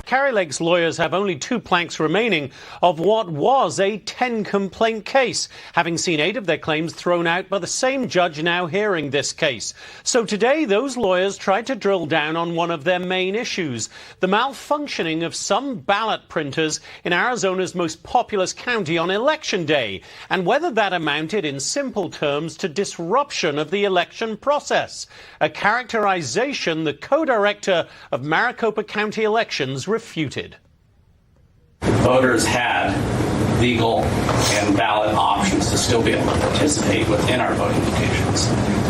Kari Lake's lawyers have only 2 planks remaining of what was a 10-complaint case, having seen 8 of their claims thrown out by the same judge now hearing this case. So today, those lawyers tried to drill down on one of their main issues, the malfunctioning of some ballot printers in Arizona's most populous county on Election Day, and whether that amounted in simple terms to disruption of the election process, a characterization the co-director of Maricopa County Elections refuted. Voters had legal and ballot options to still be able to participate within our voting locations.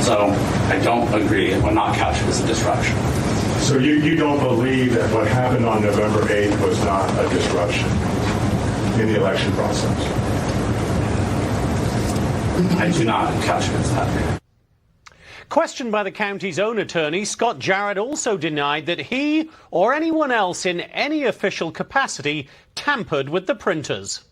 So I don't agree. It would not couch it as a disruption. So you don't believe that what happened on November 8th was not a disruption in the election process? I do not couch it as that. Questioned by the county's own attorney, Scott Jarrett also denied that he or anyone else in any official capacity tampered with the printers.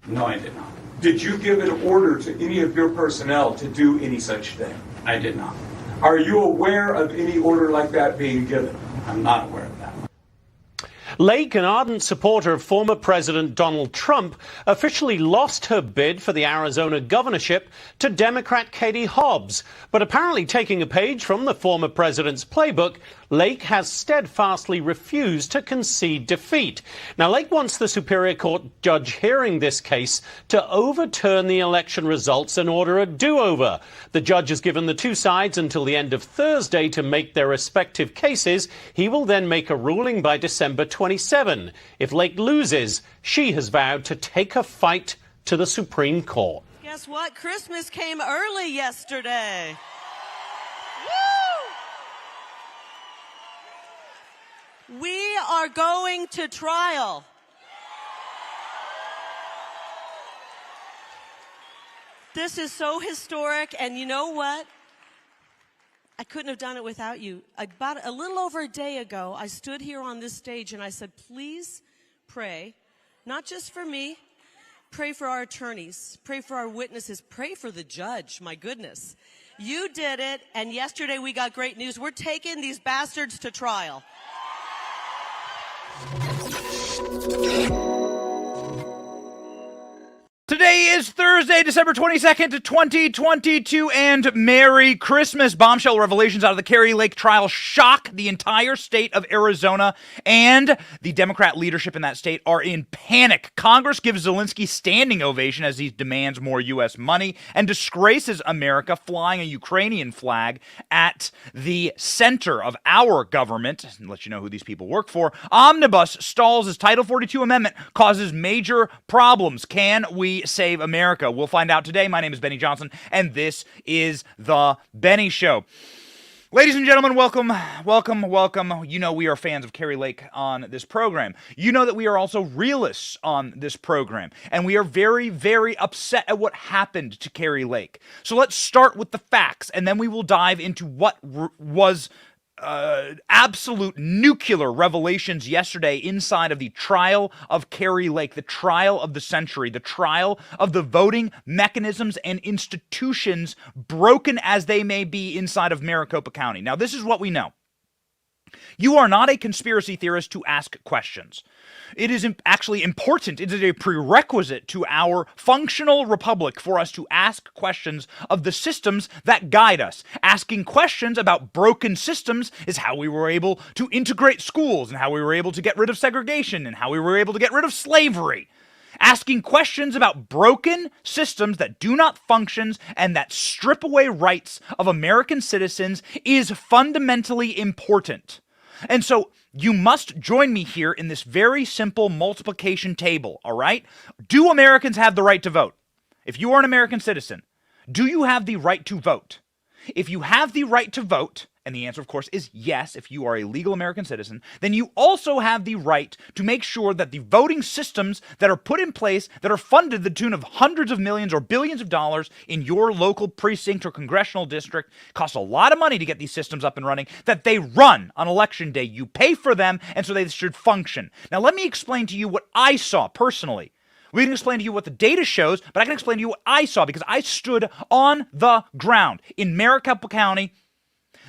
No, I did not. Did you give an order to any of your personnel to do any such thing? I did not. Are you aware of any order like that being given? I'm not aware of that. Lake, an ardent supporter of former President Donald Trump, officially lost her bid for the Arizona governorship to Democrat Katie Hobbs. But apparently taking a page from the former president's playbook, Lake has steadfastly refused to concede defeat. Now, Lake wants the Superior Court judge hearing this case to overturn the election results and order a do-over. The judge has given the 2 sides until the end of Thursday to make their respective cases. He will then make a ruling by December 27. If Lake loses, she has vowed to take her fight to the Supreme Court. Guess what? Christmas came early yesterday. We are going to trial. This is so historic, and you know what? I couldn't have done it without you. About a little over a day ago, I stood here on this stage and I said, please pray, not just for me, pray for our attorneys, pray for our witnesses, pray for the judge, my goodness. You did it, and yesterday we got great news. We're taking these bastards to trial. Today is Thursday, December 22nd, 2022, and Merry Christmas. Bombshell revelations out of the Kari Lake trial shock the entire state of Arizona, and the Democrat leadership in that state are in panic. Congress gives Zelensky standing ovation as he demands more U.S. money and disgraces America, flying a Ukrainian flag at the center of our government. And let you know who these people work for. Omnibus stalls as Title 42 amendment causes major problems. Can we save America? We'll find out today. My name is Benny Johnson, and this is The Benny Show. Ladies and gentlemen, welcome, welcome, welcome. You know we are fans of Kari Lake on this program. You know that we are also realists on this program, and we are very, very upset at what happened to Kari Lake. So let's start with the facts, and then we will dive into what was absolute nuclear revelations yesterday inside of the trial of Kari Lake, the trial of the century, the trial of the voting mechanisms and institutions, broken as they may be inside of Maricopa County. Now, this is what we know. You are not a conspiracy theorist to ask questions. It is actually important. It is a prerequisite to our functional republic for us to ask questions of the systems that guide us. Asking questions about broken systems is how we were able to integrate schools, and how we were able to get rid of segregation, and how we were able to get rid of slavery. Asking questions about broken systems that do not function and that strip away rights of American citizens is fundamentally important. And so you must join me here in this very simple multiplication table, all right? Do Americans have the right to vote? If you are an American citizen, do you have the right to vote? If you have the right to vote, and the answer, of course, is yes, if you are a legal American citizen, then you also have the right to make sure that the voting systems that are put in place, that are funded to the tune of hundreds of millions or billions of dollars in your local precinct or congressional district, cost a lot of money to get these systems up and running, that they run on Election Day. You pay for them, and so they should function. Now, let me explain to you what I saw personally. We can explain to you what the data shows, but I can explain to you what I saw because I stood on the ground in Maricopa County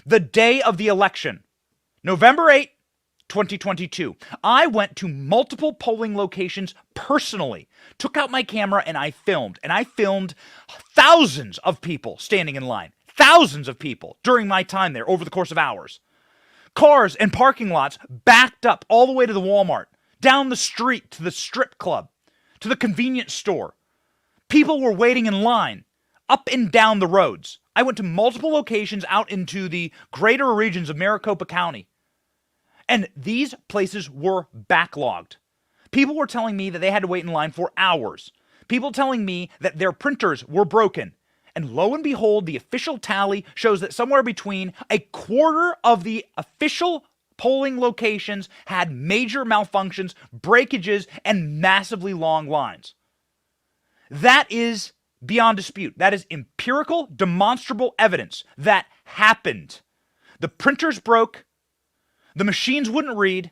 the day of the election, November 8, 2022. I went to multiple polling locations personally, took out my camera, and I filmed. And I filmed thousands of people standing in line. Thousands of people during my time there over the course of hours. Cars and parking lots backed up all the way to the Walmart, down the street to the strip club, to the convenience store. People were waiting in line up and down the roads. I went to multiple locations out into the greater regions of Maricopa County. And these places were backlogged. People were telling me that they had to wait in line for hours. People telling me that their printers were broken. And lo and behold, the official tally shows that somewhere between a quarter of the official polling locations had major malfunctions, breakages, and massively long lines. That is beyond dispute. That is empirical, demonstrable evidence that happened. The printers broke. The machines wouldn't read,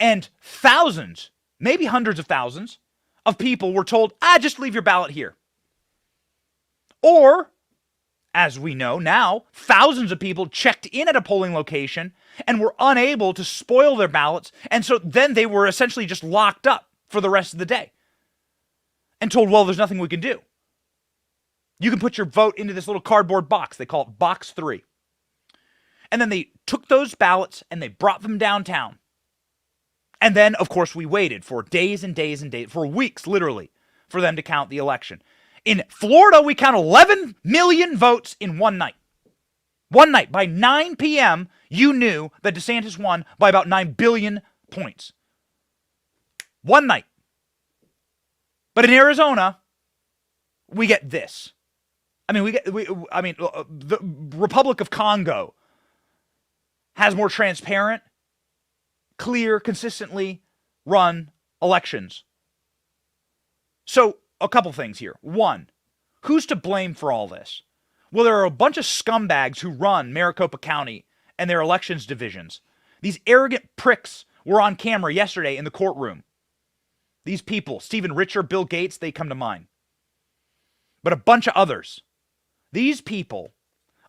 and thousands, maybe hundreds of thousands, of people were told, just leave your ballot here. Or, as we know now, thousands of people checked in at a polling location and were unable to spoil their ballots, and so then they were essentially just locked up for the rest of the day and told, well, there's nothing we can do. You can put your vote into this little cardboard box. They call it Box 3. And then they took those ballots and they brought them downtown. And then, of course, we waited for days and days and days, for weeks, literally, for them to count the election. In Florida, we count 11 million votes in one night. One night. By 9 p.m., you knew that DeSantis won by about 9 billion points. One night. But in Arizona, we get this. The Republic of Congo has more transparent, clear, consistently run elections. So, a couple things here. One, who's to blame for all this? Well, there are a bunch of scumbags who run Maricopa County and their elections divisions. These arrogant pricks were on camera yesterday in the courtroom. These people, Stephen Richer, Bill Gates, they come to mind. But a bunch of others. These people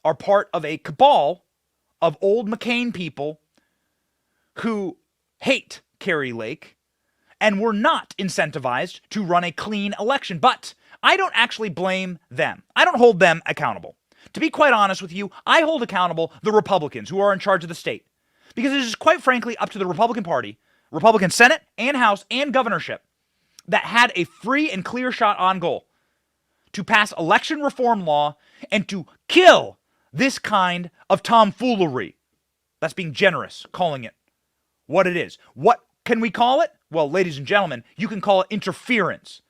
are part of a cabal of old McCain people who hate Kari Lake and were not incentivized to run a clean election. But I don't actually blame them. I don't hold them accountable. To be quite honest with you, I hold accountable the Republicans who are in charge of the state. Because it is quite frankly up to the Republican Party, Republican Senate and House and governorship, that had a free and clear shot on goal to pass election reform law and to kill this kind of tomfoolery. That's being generous, calling it what it is. What can we call it? Well, ladies and gentlemen, you can call it interference.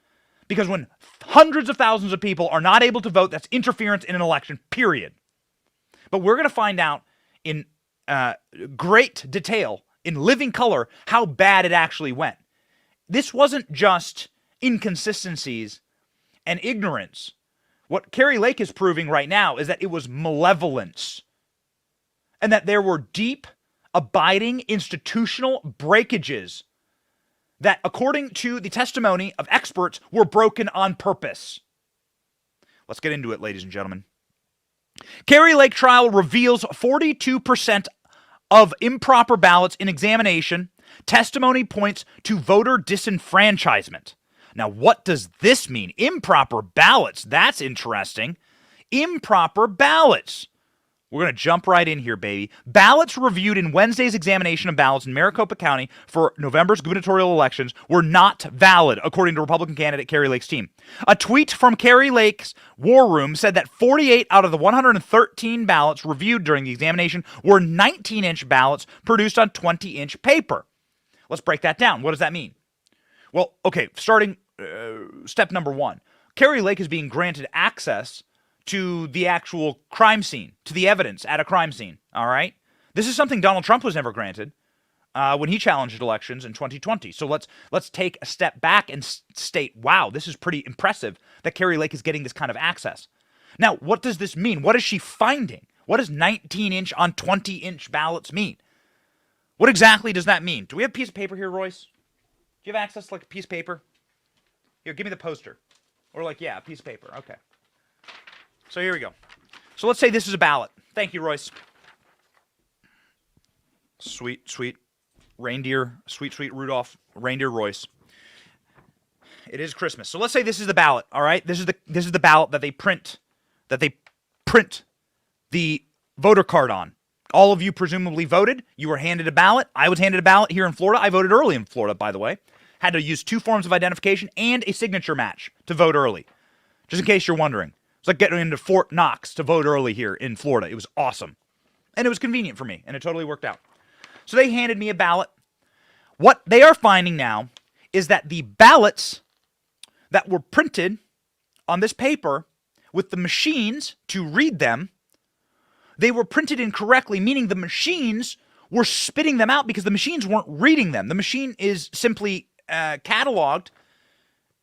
Because when hundreds of thousands of people are not able to vote, that's interference in an election, period. But we're going to find out in great detail, in living color, how bad it actually went. This wasn't just inconsistencies and ignorance. What Kari Lake is proving right now is that it was malevolence. And that there were deep, abiding, institutional breakages that, according to the testimony of experts, were broken on purpose. Let's get into it, ladies and gentlemen. Kari Lake trial reveals 42% of improper ballots in examination. Testimony points to voter disenfranchisement. Now, what does this mean? Improper ballots. That's interesting. Improper ballots. We're going to jump right in here, baby. Ballots reviewed in Wednesday's examination of ballots in Maricopa County for November's gubernatorial elections were not valid, according to Republican candidate Kari Lake's team. A tweet from Kari Lake's war room said that 48 out of the 113 ballots reviewed during the examination were 19-inch ballots produced on 20-inch paper. Let's break that down. What does that mean? Well, okay, starting step number one. Kari Lake is being granted access to the actual crime scene, to the evidence at a crime scene, all right? This is something Donald Trump was never granted when he challenged elections in 2020. So let's take a step back and state, wow, this is pretty impressive that Kari Lake is getting this kind of access. Now, what does this mean? What is she finding? What does 19-inch on 20-inch ballots mean? What exactly does that mean? Do we have a piece of paper here, Royce? Do you have access to like a piece of paper? Here, give me the poster. Or like, yeah, a piece of paper. Okay. So here we go. So let's say this is a ballot. Thank you, Royce. Sweet, sweet. reindeer, sweet Rudolph, reindeer Royce. It is Christmas. So let's say this is the ballot, all right? This is the ballot that they print the voter card on. All of you presumably voted. You were handed a ballot. I was handed a ballot here in Florida. I voted early in Florida, by the way. Had to use 2 forms of identification and a signature match to vote early. Just in case you're wondering. It's like getting into Fort Knox to vote early here in Florida. It was awesome. And it was convenient for me, and it totally worked out. So they handed me a ballot. What they are finding now is that the ballots that were printed on this paper with the machines to read them, they were printed incorrectly, meaning the machines were spitting them out because the machines weren't reading them. The machine is simply cataloged,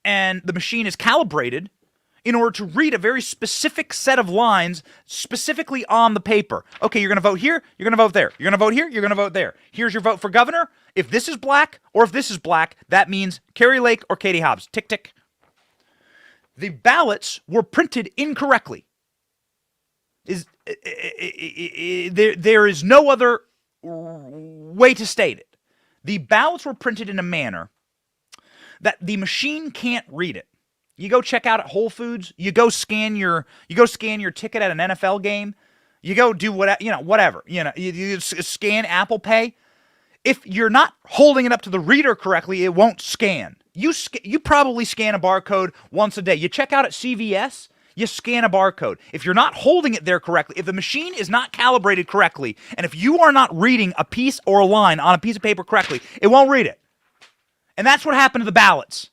and the machine is calibrated in order to read a very specific set of lines specifically on the paper. Okay, you're going to vote here, you're going to vote there. You're going to vote here, you're going to vote there. Here's your vote for governor. If this is black or if this is black, that means Kari Lake or Katie Hobbs. Tick, tick. The ballots were printed incorrectly. There is no other way to state it. The ballots were printed in a manner that the machine can't read it. You go check out at Whole Foods. You go scan your ticket at an NFL game. You go do whatever. You scan Apple Pay. If you're not holding it up to the reader correctly, it won't scan. You probably scan a barcode once a day. You check out at CVS. You scan a barcode. If you're not holding it there correctly, if the machine is not calibrated correctly, and if you are not reading a piece or a line on a piece of paper correctly, it won't read it. And that's what happened to the ballots.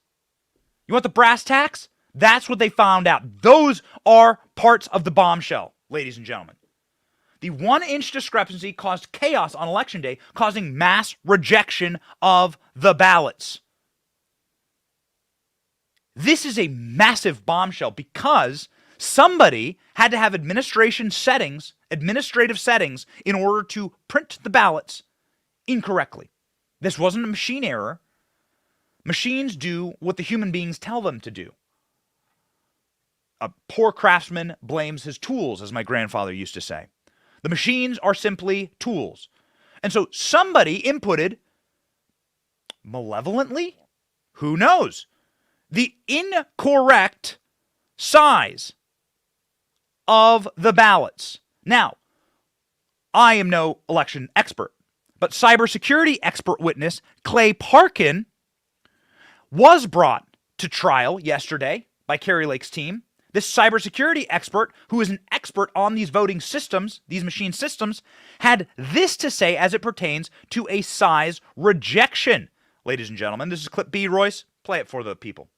You want the brass tacks? That's what they found out. Those are parts of the bombshell, ladies and gentlemen. The 1-inch discrepancy caused chaos on Election Day, causing mass rejection of the ballots. This is a massive bombshell because somebody had to have administrative settings in order to print the ballots incorrectly. This wasn't a machine error. Machines do what the human beings tell them to do. A poor craftsman blames his tools, as my grandfather used to say. The machines are simply tools. And so somebody inputted, malevolently, who knows, the incorrect size of the ballots. Now, I am no election expert, but cybersecurity expert witness Clay Parkin was brought to trial yesterday by Kari Lake's team. This cybersecurity expert, who is an expert on these voting systems, these machine systems, had this to say as it pertains to a size rejection. Ladies and gentlemen, this is clip B, Royce. Play it for the people.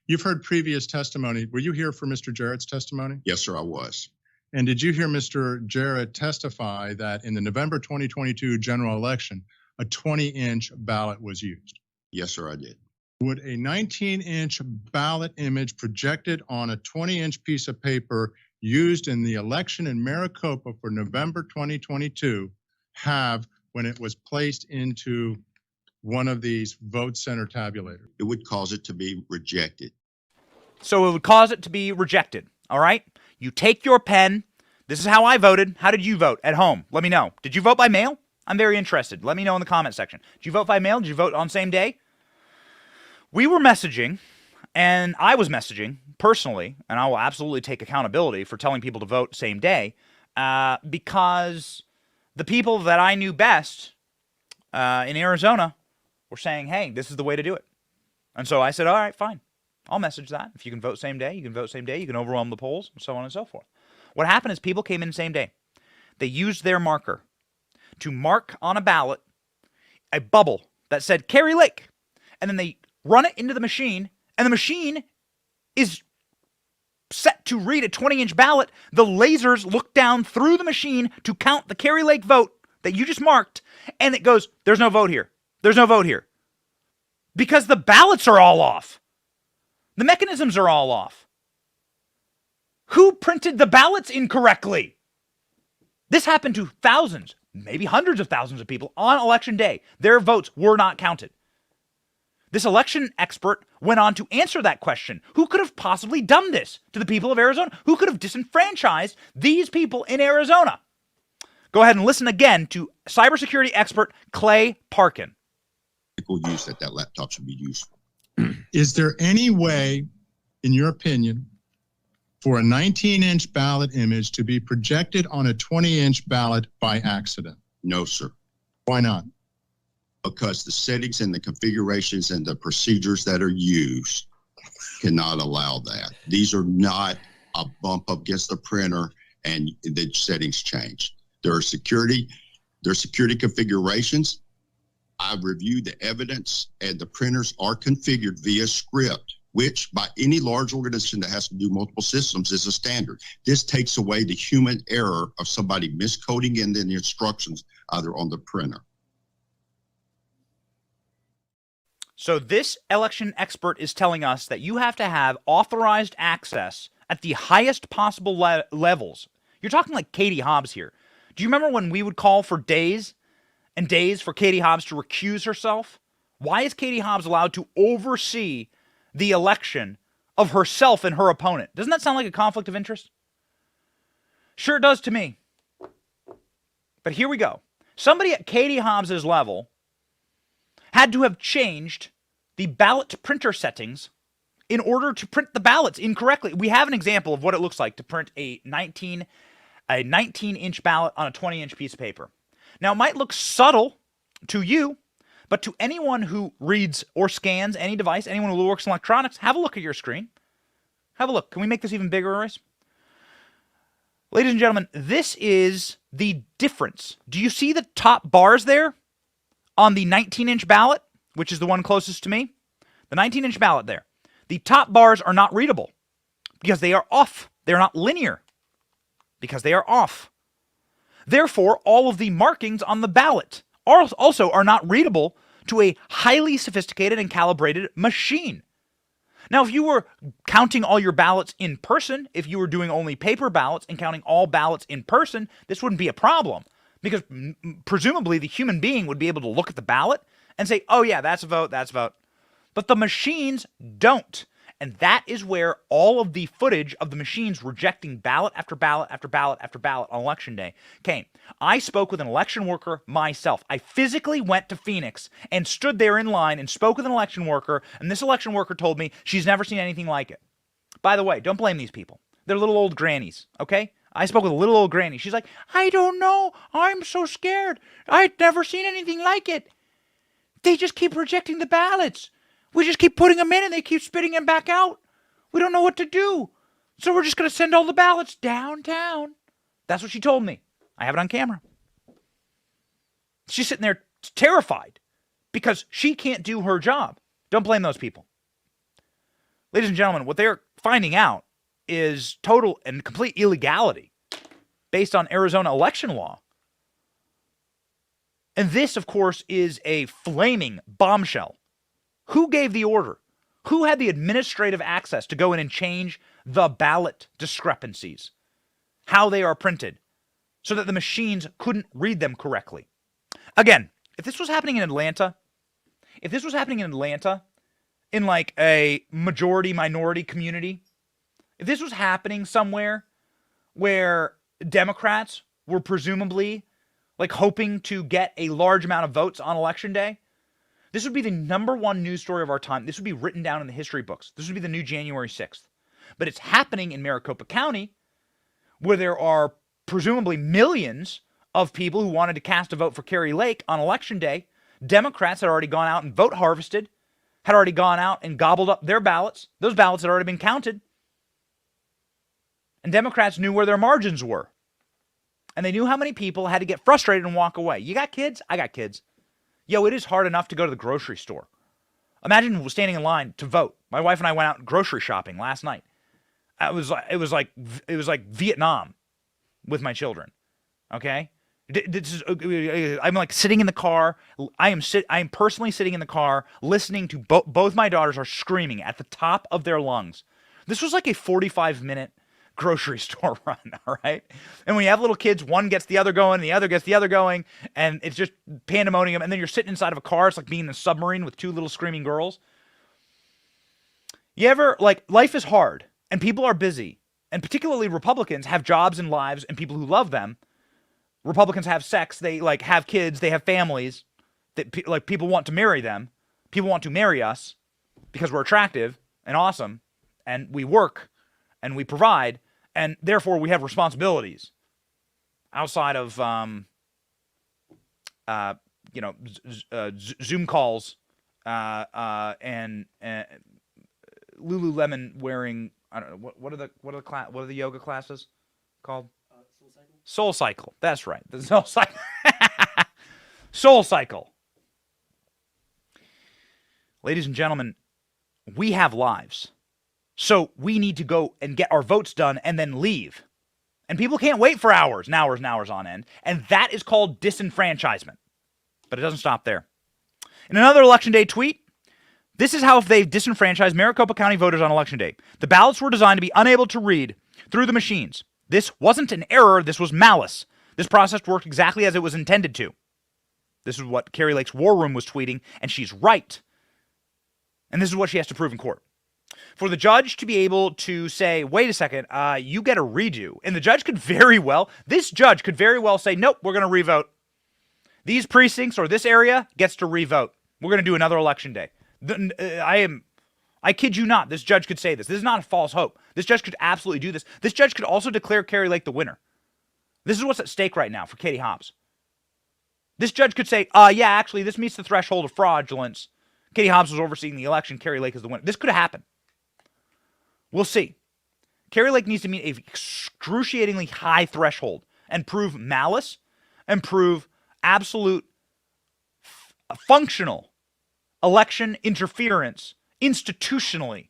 You've heard previous testimony. Were you here for Mr. Jarrett's testimony? Yes, sir, I was. And did you hear Mr. Jarrett testify that in the November 2022 general election, a 20-inch ballot was used? Yes, sir, I did. Would a 19-inch ballot image projected on a 20-inch piece of paper used in the election in Maricopa for November 2022 have when it was placed into one of these vote center tabulators? It would cause it to be rejected. So it would cause it to be rejected, all right? You take your pen. This is how I voted. How did you vote at home? Let me know. Did you vote by mail? I'm very interested. Let me know in the comment section. Did you vote by mail? Did you vote on same day? We were messaging, and I was messaging personally, and I will absolutely take accountability for telling people to vote same day, because the people that I knew best in Arizona were saying, hey, this is the way to do it. And so I said, all right, fine. I'll message that. If you can vote same day, you can vote same day. You can overwhelm the polls, and so on and so forth. What happened is people came in same day. They used their marker to mark on a ballot a bubble that said Kari Lake, and then they run it into the machine, and the machine is set to read a 20-inch ballot. The lasers look down through the machine to count the Kari Lake vote that you just marked, and it goes, there's no vote here. There's no vote here. Because the ballots are all off. The mechanisms are all off. Who printed the ballots incorrectly? This happened to thousands, maybe hundreds of thousands of people on election day. Their votes were not counted. This election expert went on to answer that question. Who could have possibly done this to the people of Arizona? Who could have disenfranchised these people in Arizona? Go ahead and listen again to cybersecurity expert Clay Parkin. Use that laptop should be used. Is there any way, in your opinion, for a 19-inch ballot image to be projected on a 20-inch ballot by accident? No, sir. Why not? Because the settings and the configurations and the procedures that are used cannot allow that. These are not a bump up against the printer and the settings change. There are security configurations. I've reviewed the evidence, and the printers are configured via script, which by any large organization that has to do multiple systems is a standard. This takes away the human error of somebody miscoding in the instructions either on the printer. So this election expert is telling us that you have to have authorized access at the highest possible levels. You're talking like Katie Hobbs here. Do you remember when we would call for days and days for Katie Hobbs to recuse herself? Why is Katie Hobbs allowed to oversee the election of herself and her opponent? Doesn't that sound like a conflict of interest? Sure it does to me. But here we go. Somebody at Katie Hobbs's level had to have changed the ballot printer settings in order to print the ballots incorrectly. We have an example of what it looks like to print a 19-inch ballot on a 20-inch piece of paper. Now, it might look subtle to you, but to anyone who reads or scans any device, anyone who works in electronics, have a look at your screen. Have a look. Can we make this even bigger, Royce? Ladies and gentlemen, this is the difference. Do you see the top bars there on the 19-inch ballot, which is the one closest to me? The 19-inch ballot there. The top bars are not readable because they are off. They're not linear because they are off. Therefore, all of the markings on the ballot also are not readable to a highly sophisticated and calibrated machine. Now, if you were counting all your ballots in person, if you were doing only paper ballots and counting all ballots in person, this wouldn't be a problem because presumably the human being would be able to look at the ballot and say, oh yeah, that's a vote, that's a vote. But the machines don't. And that is where all of the footage of the machines rejecting ballot after ballot after ballot after ballot on Election Day came. I spoke with an election worker myself. I physically went to Phoenix and stood there in line and spoke with an election worker, and this election worker told me she's never seen anything like it. By the way, don't blame these people. They're little old grannies, okay? I spoke with a little old granny. She's like, I don't know. I'm so scared. I'd never seen anything like it. They just keep rejecting the ballots. We just keep putting them in and they keep spitting them back out. We don't know what to do. So we're just going to send all the ballots downtown. That's what she told me. I have it on camera. She's sitting there terrified because she can't do her job. Don't blame those people. Ladies and gentlemen, what they're finding out is total and complete illegality based on Arizona election law. And this, of course, is a flaming bombshell. Who gave the order? Who had the administrative access to go in and change the ballot discrepancies? How they are printed so that the machines couldn't read them correctly. Again, if this was happening in Atlanta, in like a majority-minority community, if this was happening somewhere where Democrats were presumably like hoping to get a large amount of votes on Election Day, this would be the #1 news story of our time. This would be written down in the history books. This would be the new January 6th. But it's happening in Maricopa County, where there are presumably millions of people who wanted to cast a vote for Kari Lake on Election Day. Democrats had already gone out and vote harvested, had already gone out and gobbled up their ballots. Those ballots had already been counted. And Democrats knew where their margins were. And they knew how many people had to get frustrated and walk away. You got kids? I got kids. Yo, it is hard enough to go to the grocery store. Imagine standing in line to vote. My wife and I went out grocery shopping last night. It was like Vietnam with my children. Okay? I'm like sitting in the car. I am personally sitting in the car listening to both my daughters are screaming at the top of their lungs. This was like a 45-minute grocery store run, all right? And when you have little kids, one gets the other going, the other gets the other going, and it's just pandemonium. And then you're sitting inside of a car. It's like being in a submarine with two little screaming girls. You ever, like, life is hard, and people are busy, and particularly Republicans have jobs and lives and people who love them. Republicans have sex, they like have kids, they have families, that like people want to marry them. People want to marry us because we're attractive and awesome, and we work and we provide, and therefore we have responsibilities outside of Zoom calls and Lululemon wearing, I don't know, what are the yoga classes called? Soul Cycle. That's right. The Soul Cycle. Soul Cycle. Ladies and gentlemen, we have lives. So we need to go and get our votes done and then leave. And people can't wait for hours and hours and hours on end. And that is called disenfranchisement. But it doesn't stop there. In another Election Day tweet, this is how they've disenfranchised Maricopa County voters on Election Day. The ballots were designed to be unable to read through the machines. This wasn't an error, this was malice. This process worked exactly as it was intended to. This is what Kari Lake's War Room was tweeting, and she's right. And this is what she has to prove in court. For the judge to be able to say, wait a second, you get a redo. And the judge could very well, this judge could very well say, nope, we're going to revote. These precincts or this area gets to revote. We're going to do another Election Day. I kid you not, this judge could say this. This is not a false hope. This judge could absolutely do this. This judge could also declare Kari Lake the winner. This is what's at stake right now for Katie Hobbs. This judge could say, yeah, actually, this meets the threshold of fraudulence. Katie Hobbs was overseeing the election. Kari Lake is the winner. This could have happened. We'll see. Kari Lake needs to meet an excruciatingly high threshold and prove malice and prove absolute functional election interference institutionally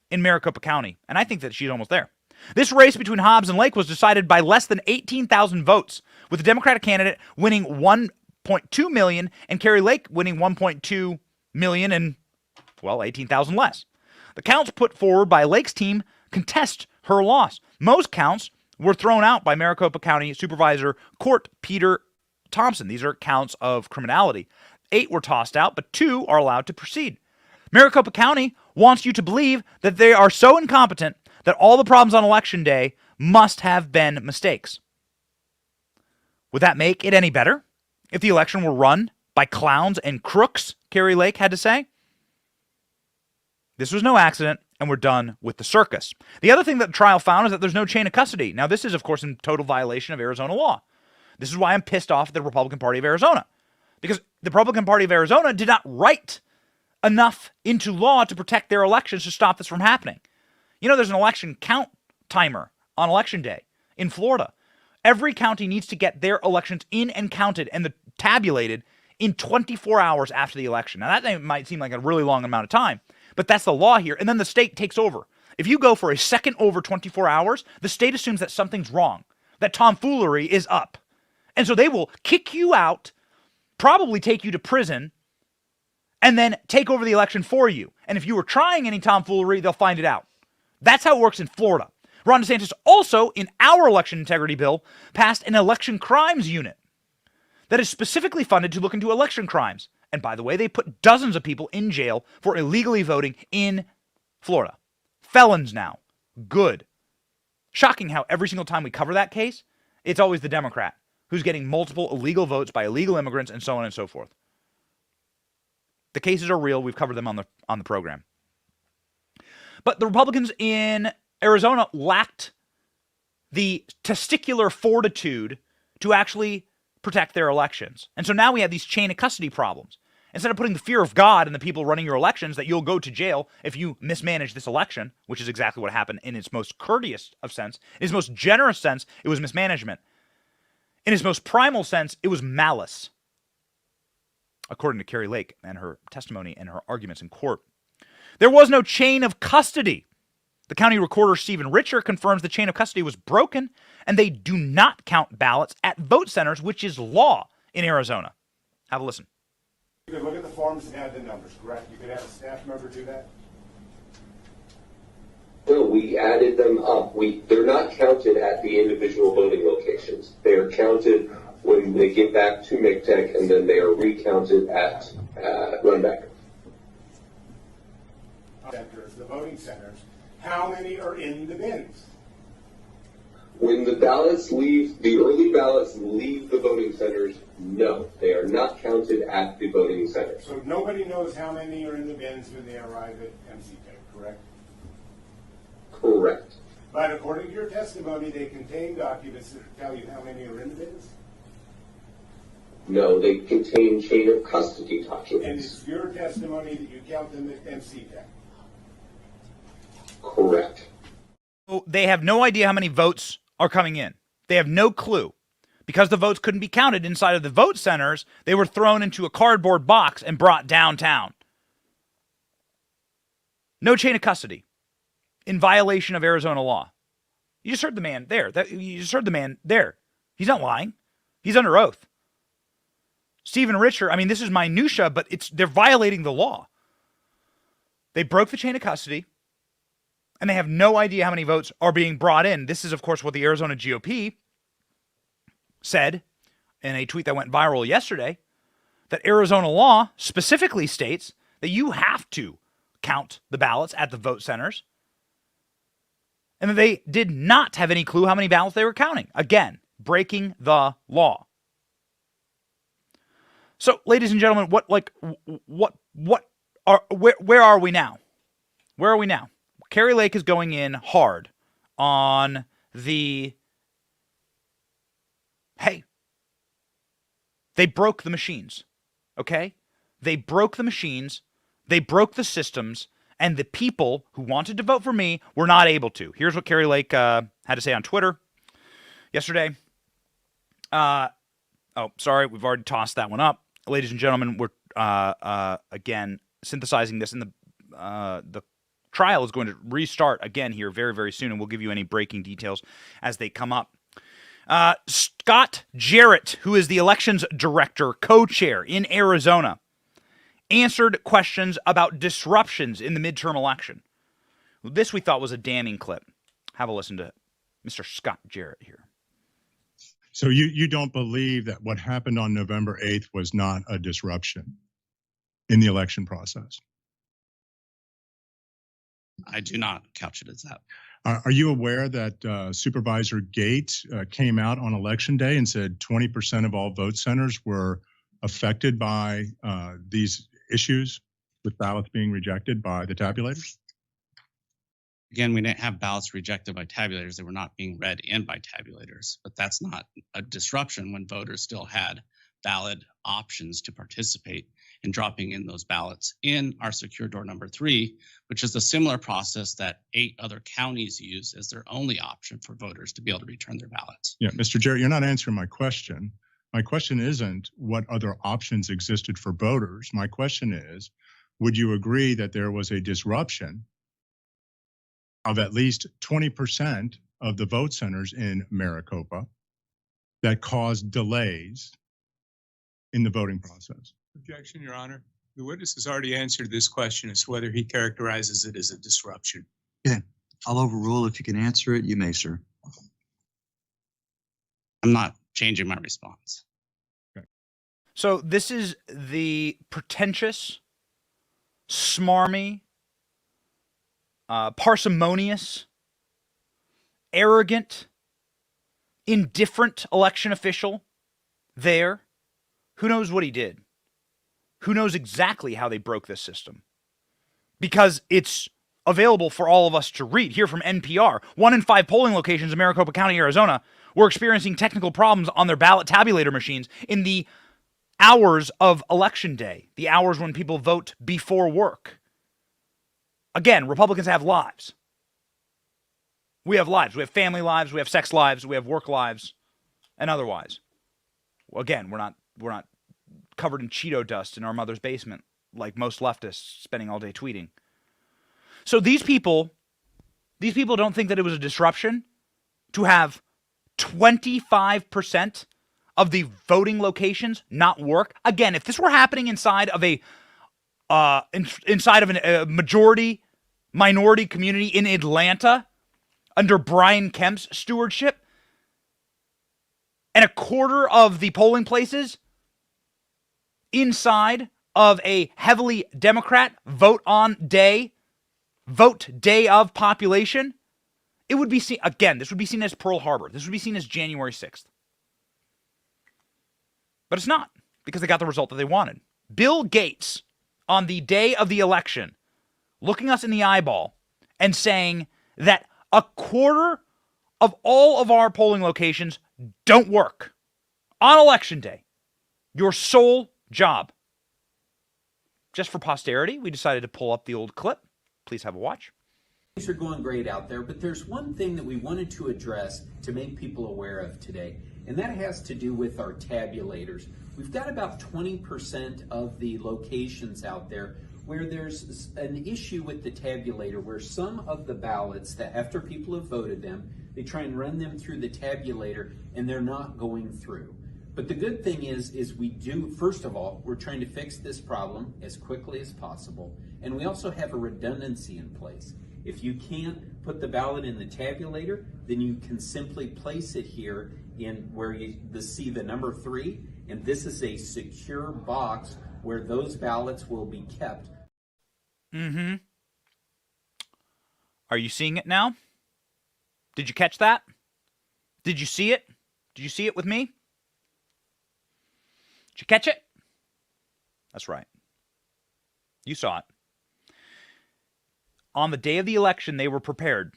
in Maricopa County. And I think that she's almost there. This race between Hobbs and Lake was decided by less than 18,000 votes, with the Democratic candidate winning 1.2 million and Kari Lake winning 1.2 million and, well, 18,000 less. The counts put forward by Lake's team contest her loss. Most counts were thrown out by Maricopa County Supervisor Court Peter Thompson. These are counts of criminality. 8 were tossed out, but 2 are allowed to proceed. Maricopa County wants you to believe that they are so incompetent that all the problems on Election Day must have been mistakes. Would that make it any better if the election were run by clowns and crooks, Kari Lake had to say? This was no accident, and we're done with the circus. The other thing that the trial found is that there's no chain of custody. Now, this is, of course, in total violation of Arizona law. This is why I'm pissed off at the Republican Party of Arizona, because the Republican Party of Arizona did not write enough into law to protect their elections to stop this from happening. You know, there's an election count timer on Election Day in Florida. Every county needs to get their elections in and counted and tabulated in 24 hours after the election. Now, that might seem like a really long amount of time, but that's the law here. And then the state takes over. If you go for a second over 24 hours, the state assumes that something's wrong, that tomfoolery is up. And so they will kick you out, probably take you to prison, and then take over the election for you. And if you were trying any tomfoolery, they'll find it out. That's how it works in Florida. Ron DeSantis also, in our election integrity bill, passed an election crimes unit that is specifically funded to look into election crimes. And by the way, they put dozens of people in jail for illegally voting in Florida. Felons now. Good. Shocking how every single time we cover that case, it's always the Democrat who's getting multiple illegal votes by illegal immigrants and so on and so forth. The cases are real. We've covered them on the program. But the Republicans in Arizona lacked the testicular fortitude to actually protect their elections. And so now we have these chain of custody problems. Instead of putting the fear of God in the people running your elections that you'll go to jail if you mismanage this election, which is exactly what happened in its most courteous of sense, in its most generous sense, it was mismanagement. In its most primal sense, it was malice, according to Kari Lake and her testimony and her arguments in court. There was no chain of custody. The county recorder, Stephen Richer, confirms the chain of custody was broken, and they do not count ballots at vote centers, which is law in Arizona. Have a listen. You could look at the forms and add the numbers, correct? You could have a staff member do that? No, we added them up. They're not counted at the individual voting locations. They are counted when they get back to MCTEC, and then they are recounted at Runback. The voting centers, how many are in the bins? When the early ballots leave the voting centers, no, they are not counted at the voting centers. So nobody knows how many are in the bins when they arrive at MCTech, correct? Correct. But according to your testimony, they contain documents that tell you how many are in the bins? No, they contain chain of custody And documents. it's your testimony that you count them at MCTech? Correct. So they have no idea how many votes are coming in. They have no clue. Because the votes couldn't be counted inside of the vote centers, they were thrown into a cardboard box and brought downtown. No chain of custody. In violation of Arizona law. You just heard the man there. You just heard the man there. He's not lying. He's under oath. Stephen Richer, I mean, this is minutia, but they're violating the law. They broke the chain of custody, and they have no idea how many votes are being brought in. This is, of course, what the Arizona GOP said in a tweet that went viral yesterday, that Arizona law specifically states that you have to count the ballots at the vote centers, and that they did not have any clue how many ballots they were counting. Again, breaking the law. So, ladies and gentlemen, where are we now? Where are we now? Kari Lake is going in hard on the, hey, they broke the machines, okay? They broke the machines, they broke the systems, and the people who wanted to vote for me were not able to. Here's what Kari Lake had to say on Twitter yesterday. Oh, sorry, we've already tossed that one up. Ladies and gentlemen, we're, again, synthesizing this, and the trial is going to restart again here very, very soon, and we'll give you any breaking details as they come up. Scott Jarrett, who is the elections director, co-chair in Arizona, answered questions about disruptions in the midterm election. This we thought was a damning clip. Have a listen to Mr. Scott Jarrett here. So you don't believe that what happened on November 8th was not a disruption in the election process? I do not couch it as that. Are you aware that Supervisor Gates came out on Election Day and said 20% of all vote centers were affected by these issues with ballots being rejected by the tabulators? Again, we didn't have ballots rejected by tabulators. They were not being read in by tabulators, but that's not a disruption when voters still had valid options to participate in dropping in those ballots in our secure door number 3, which is a similar process that 8 other counties use as their only option for voters to be able to return their ballots. Yeah, Mr. Jarrett, you're not answering my question. My question isn't what other options existed for voters. My question is, would you agree that there was a disruption of at least 20% of the vote centers in Maricopa that caused delays in the voting process? Objection, Your Honor. The witness has already answered this question as to whether he characterizes it as a disruption. Yeah, I'll overrule. If you can answer it, you may, sir. I'm not changing my response. Okay. So this is the pretentious, smarmy, parsimonious, arrogant, indifferent election official there. Who knows what he did? Who knows exactly how they broke this system? Because it's available for all of us to read. Here from NPR, 1 in 5 polling locations in Maricopa County, Arizona, were experiencing technical problems on their ballot tabulator machines in the hours of Election Day, the hours when people vote before work. Again, Republicans have lives. We have lives. We have family lives. We have sex lives. We have work lives, and otherwise. Again, we're not covered in Cheeto dust in our mother's basement like most leftists spending all day tweeting. So these people don't think that it was a disruption to have 25% of the voting locations not work. Again, if this were happening inside of a majority minority community in Atlanta under Brian Kemp's stewardship, and a quarter of the polling places inside of a heavily Democrat vote day of population, it would be seen, again, this would be seen as Pearl Harbor. This would be seen as January 6th. But it's not, because they got the result that they wanted. Bill Gates, on the day of the election, looking us in the eyeball and saying that a quarter of all of our polling locations don't work on election day. Your sole job. Just for posterity, we decided to pull up the old clip. Please have a watch. Things are going great out there, but there's one thing that we wanted to address to make people aware of today, and that has to do with our tabulators. We've got about 20% of the locations out there where there's an issue with the tabulator, where some of the ballots that after people have voted them, they try and run them through the tabulator and they're not going through. But the good thing is we do, first of all, we're trying to fix this problem as quickly as possible. And we also have a redundancy in place. If you can't put the ballot in the tabulator, then you can simply place it here in where you see the number 3. And this is a secure box where those ballots will be kept. Mm-hmm. Are you seeing it now? Did you catch that? Did you see it? Did you see it with me? Did you catch it? That's right. You saw it. On the day of the election, they were prepared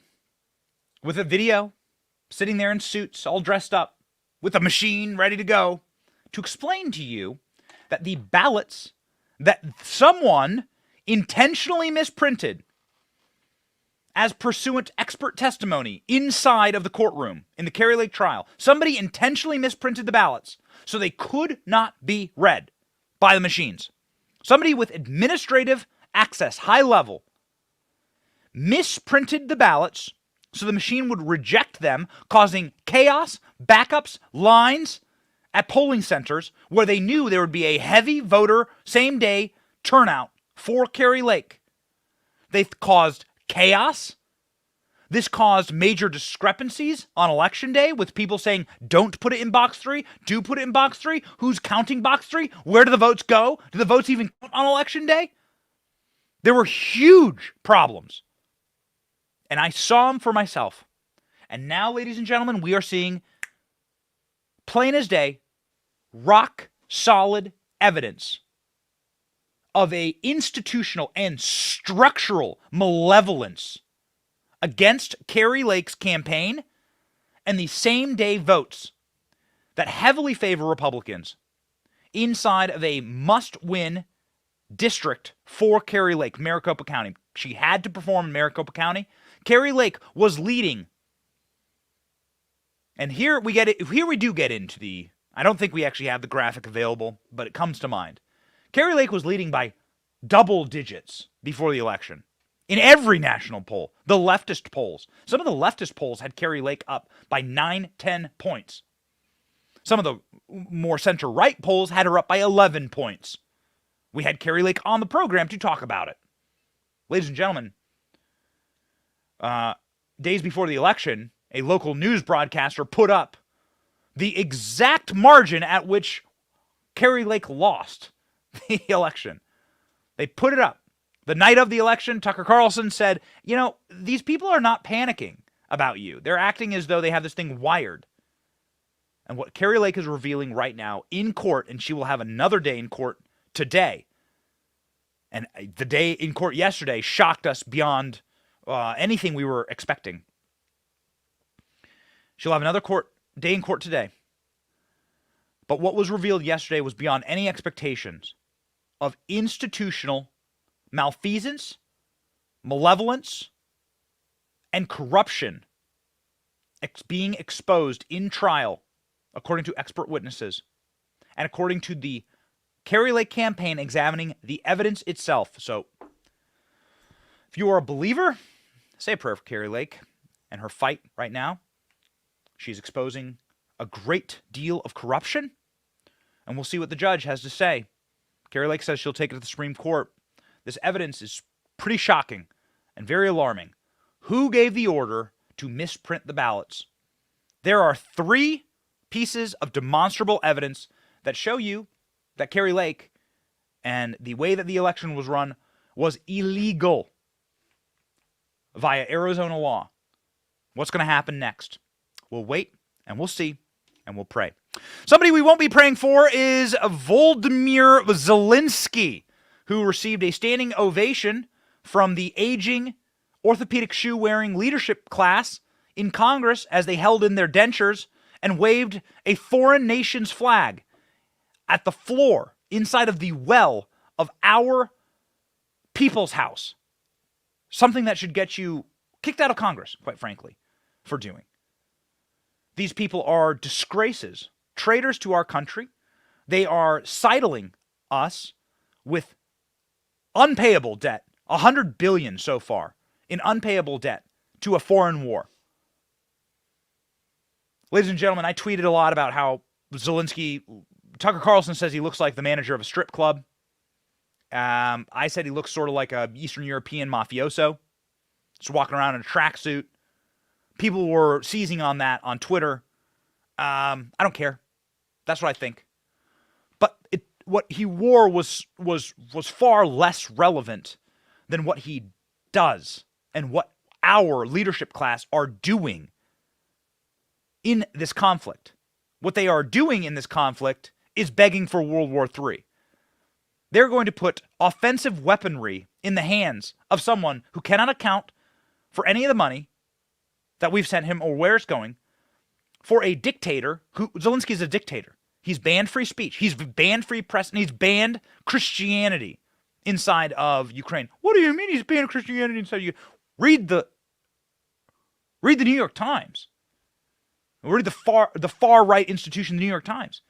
with a video, sitting there in suits, all dressed up, with a machine ready to go, to explain to you that the ballots that someone intentionally misprinted, as pursuant expert testimony inside of the courtroom in the Kari Lake trial, somebody intentionally misprinted the ballots so they could not be read by the machines. Somebody with administrative access, high level, misprinted the ballots so the machine would reject them, causing chaos, backups, lines at polling centers where they knew there would be a heavy voter same-day turnout for Kari Lake. They caused chaos. This caused major discrepancies on election day with people saying, don't put it in box 3, do put it in box 3, who's counting box 3, where do the votes go? Do the votes even count on election day? There were huge problems. And I saw them for myself. And now, ladies and gentlemen, we are seeing, plain as day, rock solid evidence of a institutional and structural malevolence against Kari Lake's campaign and the same-day votes that heavily favor Republicans inside of a must-win district for Kari Lake, Maricopa County. She had to perform in Maricopa County. Kari Lake was leading. And here we do get into the, I don't think we actually have the graphic available, but it comes to mind. Kari Lake was leading by double digits before the election. In every national poll, the leftist polls. Some of the leftist polls had Kari Lake up by 9-10 points. Some of the more center-right polls had her up by 11 points. We had Kari Lake on the program to talk about it. Ladies and gentlemen, days before the election, a local news broadcaster put up the exact margin at which Kari Lake lost the election. They put it up. The night of the election, Tucker Carlson said, you know, these people are not panicking about you. They're acting as though they have this thing wired. And what Kari Lake is revealing right now in court, and she will have another day in court today, and the day in court yesterday shocked us beyond anything we were expecting. She'll have another day in court today. But what was revealed yesterday was beyond any expectations of institutional malfeasance, malevolence, and corruption being exposed in trial, according to expert witnesses, and according to the Kari Lake campaign examining the evidence itself. So, if you are a believer, say a prayer for Kari Lake and her fight right now. She's exposing a great deal of corruption, and we'll see what the judge has to say. Kari Lake says she'll take it to the Supreme Court. This evidence is pretty shocking and very alarming. Who gave the order to misprint the ballots? There are 3 pieces of demonstrable evidence that show you that Kari Lake and the way that the election was run was illegal via Arizona law. What's going to happen next? We'll wait and we'll see and we'll pray. Somebody we won't be praying for is Volodymyr Zelensky, who received a standing ovation from the aging orthopedic shoe-wearing leadership class in Congress as they held in their dentures and waved a foreign nation's flag at the floor inside of the well of our people's house. Something that should get you kicked out of Congress, quite frankly, for doing. These people are disgraces, traitors to our country. They are sidling us with unpayable debt, $100 billion so far in unpayable debt to a foreign war. Ladies and gentlemen, I tweeted a lot about how Zelensky, Tucker Carlson says he looks like the manager of a strip club. I said he looks sort of like a Eastern European mafioso, just walking around in a tracksuit. People were seizing on that on Twitter. I don't care. That's what I think. But what he wore was far less relevant than what he does and what our leadership class are doing in this conflict. What they are doing in this conflict is begging for World War III. They're going to put offensive weaponry in the hands of someone who cannot account for any of the money that we've sent him or where it's going, for a dictator who, Zelensky is a dictator. He's banned free speech. He's banned free press, and he's banned Christianity inside of Ukraine. What do you mean he's banned Christianity inside of Ukraine? Read the New York Times. Read the far right institution, the New York Times.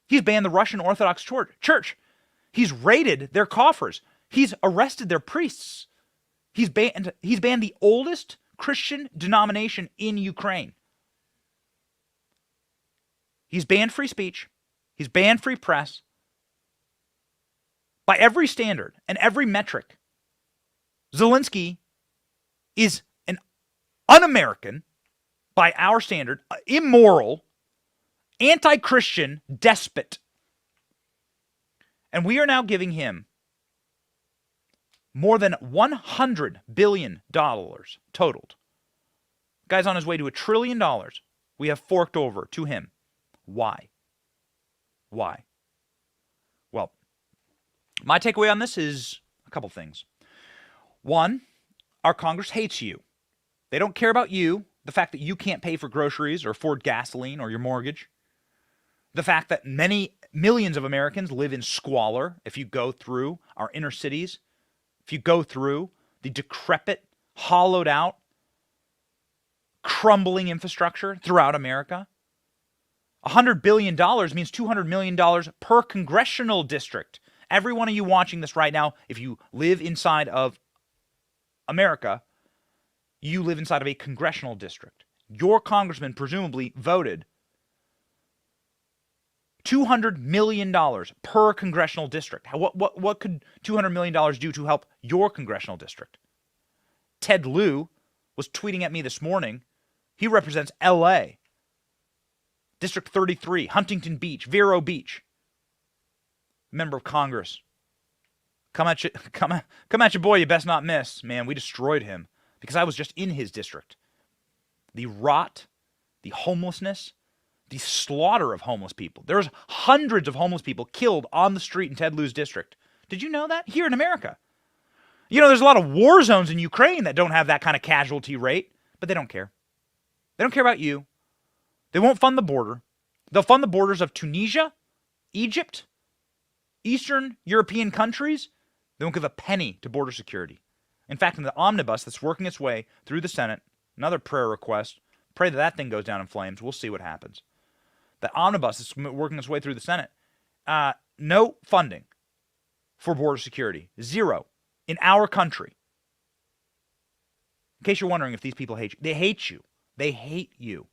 He's banned the Russian Orthodox Church. He's raided their coffers. He's arrested their priests. He's banned the oldest Christian denomination in Ukraine. He's banned free speech. He's banned free press. By every standard and every metric, Zelensky is an un-American, by our standard, immoral, anti-Christian despot. And we are now giving him more than $100 billion totaled. Guy's on his way to $1 trillion. We have forked over to him. Why? Why? Well, my takeaway on this is a couple things. One, our Congress hates you. They don't care about you, the fact that you can't pay for groceries or afford gasoline or your mortgage. The fact that millions of Americans live in squalor if you go through our inner cities, if you go through the decrepit, hollowed out, crumbling infrastructure throughout America. $100 billion means $200 million per congressional district. Every one of you watching this right now, if you live inside of America, you live inside of a congressional district. Your congressman presumably voted $200 million per congressional district. What could $200 million do to help your congressional district? Ted Lieu was tweeting at me this morning. He represents L.A., District 33, Huntington Beach, Vero Beach. Member of Congress. Come at you, boy, you best not miss. Man, we destroyed him because I was just in his district. The rot, the homelessness, the slaughter of homeless people. There's hundreds of homeless people killed on the street in Ted Lieu's district. Did you know that? Here in America. You know, there's a lot of war zones in Ukraine that don't have that kind of casualty rate, but they don't care. They don't care about you. They won't fund the border. They'll fund the borders of Tunisia, Egypt, Eastern European countries. They won't give a penny to border security. In fact, in the Omnibus that's working its way through the Senate, another prayer request, pray that thing goes down in flames. We'll see what happens. The Omnibus is working its way through the Senate. No funding for border security. Zero. In our country. In case you're wondering if these people hate you. They hate you. They hate you.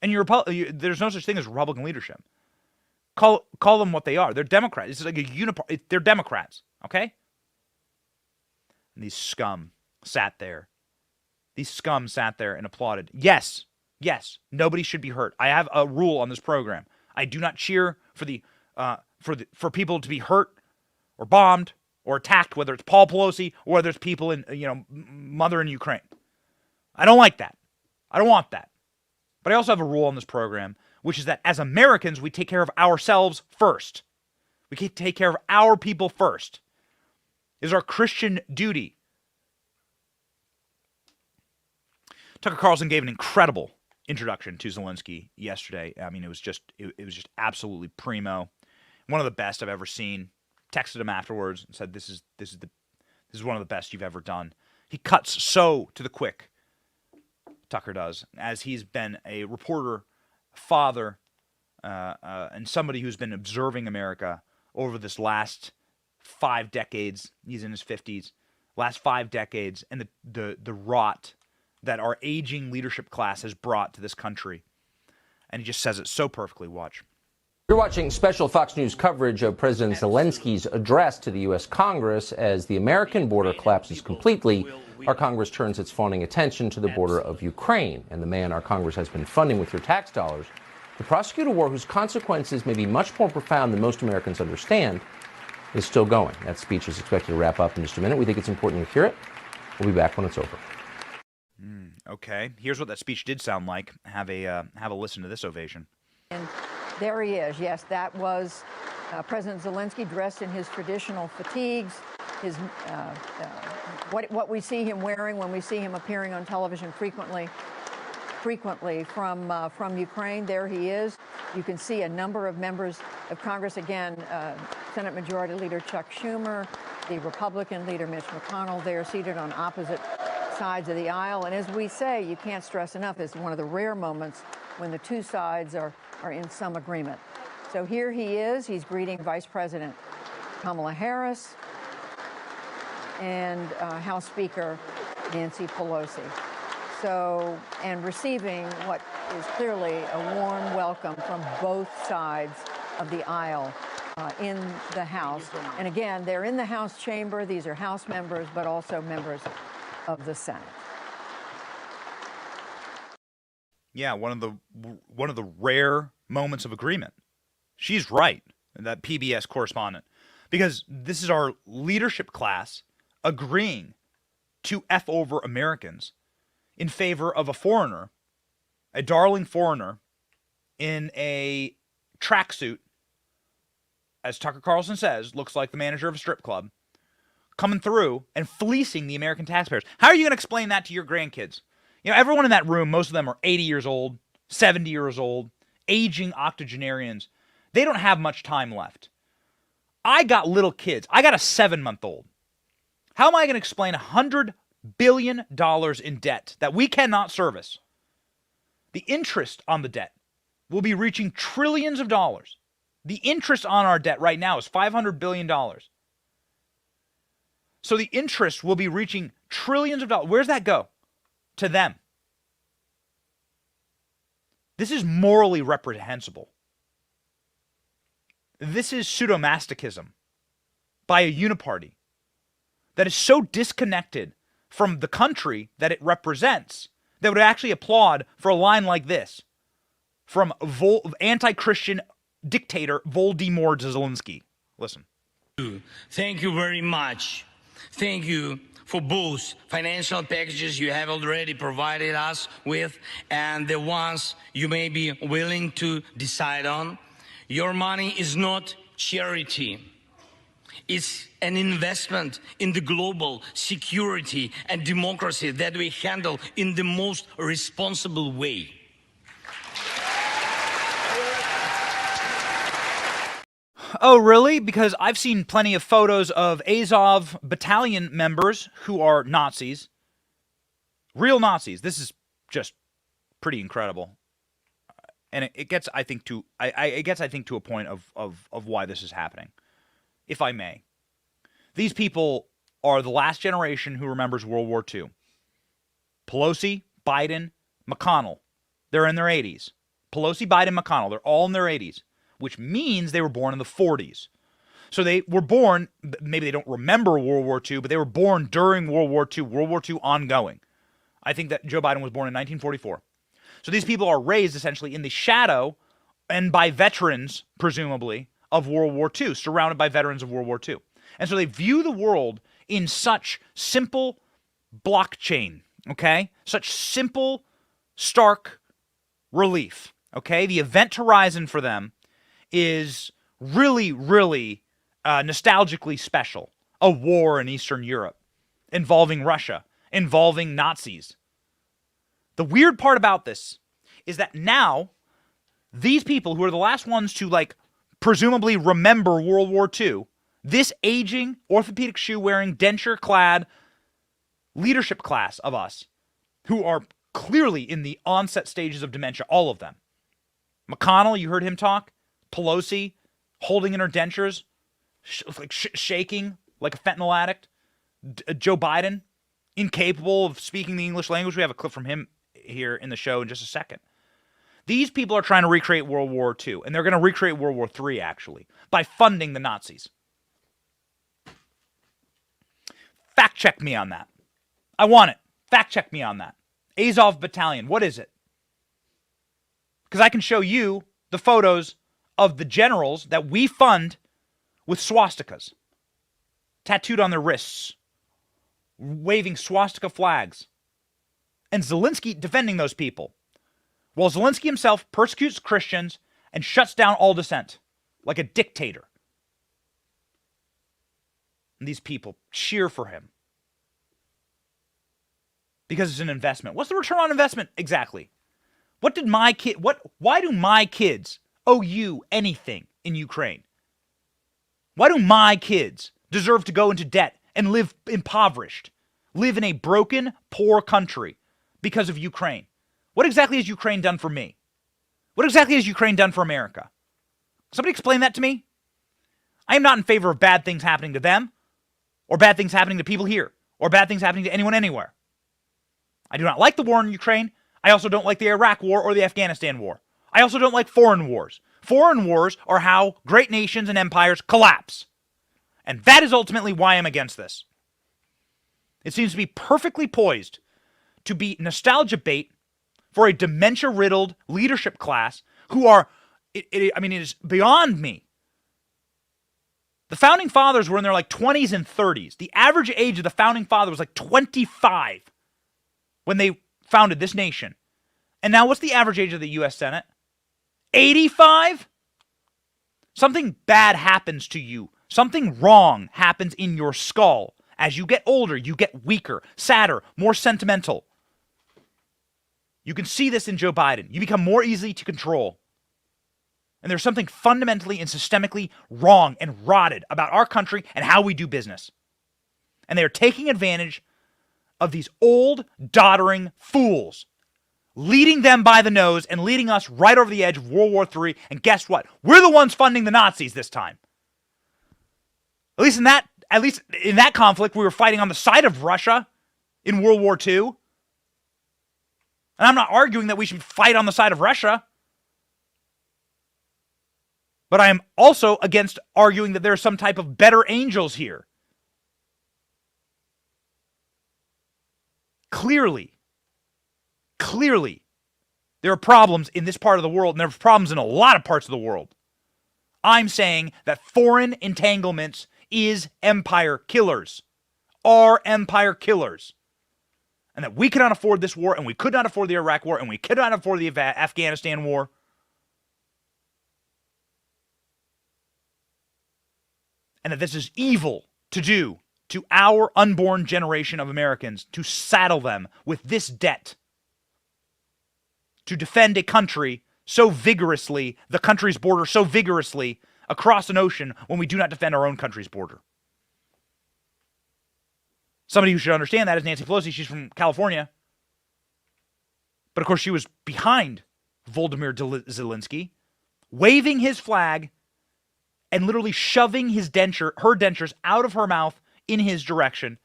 And there's no such thing as Republican leadership. Call them what they are. They're Democrats. It's like they're Democrats, okay? And these scum sat there. These scum sat there and applauded. Yes, nobody should be hurt. I have a rule on this program. I do not cheer for people to be hurt or bombed or attacked, whether it's Paul Pelosi or whether it's people in, mother in Ukraine. I don't like that. I don't want that. But I also have a rule on this program, which is that as Americans, we take care of ourselves first. We can take care of our people first. It is our Christian duty. Tucker Carlson gave an incredible introduction to Zelensky yesterday. I mean, it was just absolutely primo. One of the best I've ever seen. Texted him afterwards and said, "This is one of the best you've ever done." He cuts so to the quick. Tucker does, as he's been a reporter, father, and somebody who's been observing America over this last 5 decades. He's in his 50s. Last 5 decades, and the rot that our aging leadership class has brought to this country. And he just says it so perfectly. Watch. You're watching special Fox News coverage of President Zelensky's address to the U.S. Congress as the American border collapses completely. Our Congress turns its fawning attention to the border of Ukraine and the man our Congress has been funding with your tax dollars to prosecute a war whose consequences may be much more profound than most Americans understand is still going. That speech is expected to wrap up in just a minute. We think it's important to hear it. We'll be back when it's over. Okay, here's what that speech did sound like. Have a listen to this ovation. And there he is. Yes, that was President Zelensky dressed in his traditional fatigues, his what we see him wearing when we see him appearing on television frequently from Ukraine. There he is. You can see a number of members of Congress. Again, Senate Majority Leader Chuck Schumer, the Republican leader Mitch McConnell. They are seated on opposite sides of the aisle. And as we say, you can't stress enough, it's one of the rare moments when the two sides are in some agreement. So here he is. He's greeting Vice President Kamala Harris and House Speaker Nancy Pelosi. So, and receiving what is clearly a warm welcome from both sides of the aisle in the House. And again, they're in the House chamber. These are House members, but also members of the Senate. Yeah, one of the rare moments of agreement. She's right, that PBS correspondent, because this is our leadership class agreeing to F over Americans in favor of a foreigner, a darling foreigner, in a tracksuit, as Tucker Carlson says, looks like the manager of a strip club, coming through and fleecing the American taxpayers. How are you going to explain that to your grandkids? You know, everyone in that room, most of them are 80 years old, 70 years old, aging octogenarians. They don't have much time left. I got little kids. I got a 7-month-old. How am I going to explain $100 billion in debt that we cannot service? The interest on the debt will be reaching trillions of dollars. The interest on our debt right now is $500 billion. So the interest will be reaching trillions of dollars. Where's that go? To them. This is morally reprehensible. This is pseudomasochism by a uniparty that is so disconnected from the country that it represents that would actually applaud for a line like this from anti-Christian dictator Volodymyr Zelensky. Listen. Thank you very much. Thank you for both financial packages you have already provided us with and the ones you may be willing to decide on. Your money is not charity. It's an investment in the global security and democracy that we handle in the most responsible way. Oh, really? Because I've seen plenty of photos of Azov battalion members who are Nazis. Real Nazis. This is just pretty incredible. And it gets, I think, to a point of why this is happening, if I may. These people are the last generation who remembers World War II. Pelosi, Biden, McConnell. They're in their 80s. Pelosi, Biden, McConnell. They're all in their 80s. Which means they were born in the 40s. So they were born, maybe they don't remember World War II, but they were born during World War II ongoing. I think that Joe Biden was born in 1944. So these people are raised essentially in the shadow and by veterans, presumably, of World War II, surrounded by veterans of World War II. And so they view the world in such simple blockchain, okay? Such simple stark relief. Okay, the event horizon for them is really, really nostalgically special. A war in Eastern Europe involving Russia, involving Nazis. The weird part about this is that now these people who are the last ones to, like, presumably remember World War II, this aging, orthopedic shoe-wearing, denture-clad leadership class of us, who are clearly in the onset stages of dementia, all of them. McConnell, you heard him talk. Pelosi, holding in her dentures, shaking like a fentanyl addict. Joe Biden, incapable of speaking the English language. We have a clip from him here in the show in just a second. These people are trying to recreate World War II, and they're going to recreate World War III, actually, by funding the Nazis. Fact check me on that. I want it. Fact check me on that. Azov Battalion, what is it? Because I can show you the photos of the generals that we fund with swastikas tattooed on their wrists, waving swastika flags, and Zelensky defending those people, while Zelensky himself persecutes Christians and shuts down all dissent like a dictator. And these people cheer for him because it's an investment. What's the return on investment exactly? Why do my kids owe you anything in Ukraine? Why do my kids deserve to go into debt and live impoverished, live in a broken, poor country because of Ukraine? What exactly has Ukraine done for me? What exactly has Ukraine done for America? Somebody explain that to me. I am not in favor of bad things happening to them, or bad things happening to people here, or bad things happening to anyone anywhere. I do not like the war in Ukraine. I also don't like the Iraq war or the Afghanistan war. I also don't like foreign wars. Foreign wars are how great nations and empires collapse. And that is ultimately why I'm against this. It seems to be perfectly poised to be nostalgia bait for a dementia-riddled leadership class who are, it is beyond me. The Founding Fathers were in their like 20s and 30s. The average age of the Founding Father was like 25 when they founded this nation. And now what's the average age of the U.S. Senate? 85? Something bad happens to you. Something wrong happens in your skull. As you get older, you get weaker, sadder, more sentimental. You can see this in Joe Biden. You become more easy to control. And there's something fundamentally and systemically wrong and rotted about our country and how we do business. And they're taking advantage of these old, doddering fools, leading them by the nose and leading us right over the edge of World War III. And guess what? We're the ones funding the Nazis this time. At least in that conflict, we were fighting on the side of Russia in World War II. And I'm not arguing that we should fight on the side of Russia. But I am also against arguing that there's some type of better angels here. Clearly, there are problems in this part of the world, and there are problems in a lot of parts of the world. I'm saying that foreign entanglements is empire killers, are empire killers. And that we cannot afford this war, and we could not afford the Iraq war, and we could not afford the Afghanistan war. And that this is evil to do to our unborn generation of Americans, to saddle them with this debt, to defend a country so vigorously, the country's border so vigorously, across an ocean when we do not defend our own country's border. Somebody who should understand that is Nancy Pelosi. She's from California. But of course, she was behind Volodymyr Zelensky, waving his flag and literally shoving her dentures out of her mouth in his direction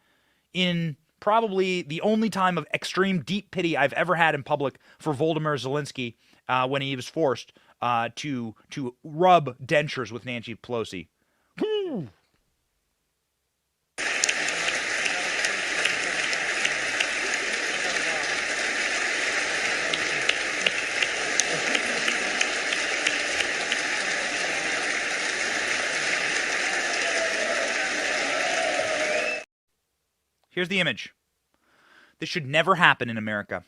in probably the only time of extreme deep pity I've ever had in public for Volodymyr Zelensky when he was forced to rub dentures with Nancy Pelosi. Whew. Here's the image. This should never happen in America.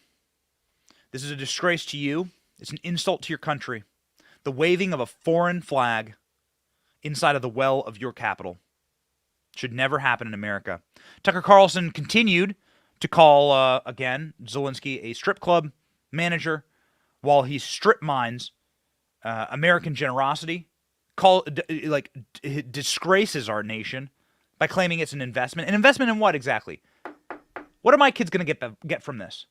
This is a disgrace to you. It's an insult to your country. The waving of a foreign flag inside of the well of your capital should never happen in America. Tucker Carlson continued to call, again, Zelensky a strip club manager while he strip mines American generosity, disgraces our nation by claiming it's an investment. An investment in what exactly? What are my kids going to get from this?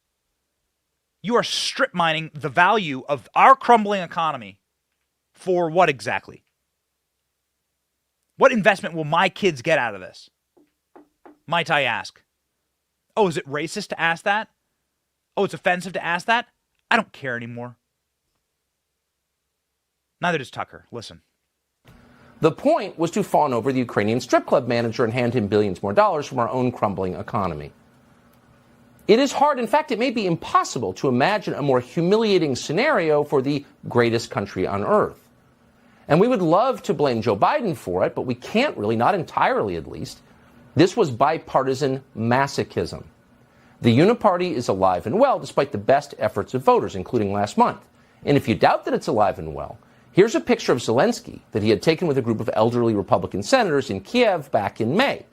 You are strip mining the value of our crumbling economy for what exactly? What investment will my kids get out of this? Might I ask? Oh, is it racist to ask that? Oh, it's offensive to ask that? I don't care anymore. Neither does Tucker. Listen. The point was to fawn over the Ukrainian strip club manager and hand him billions more dollars from our own crumbling economy. It is hard, in fact, it may be impossible to imagine a more humiliating scenario for the greatest country on earth. And we would love to blame Joe Biden for it, but we can't really, not entirely at least. This was bipartisan masochism. The Uniparty is alive and well, despite the best efforts of voters, including last month. And if you doubt that it's alive and well, here's a picture of Zelensky that he had taken with a group of elderly Republican senators in Kiev back in May.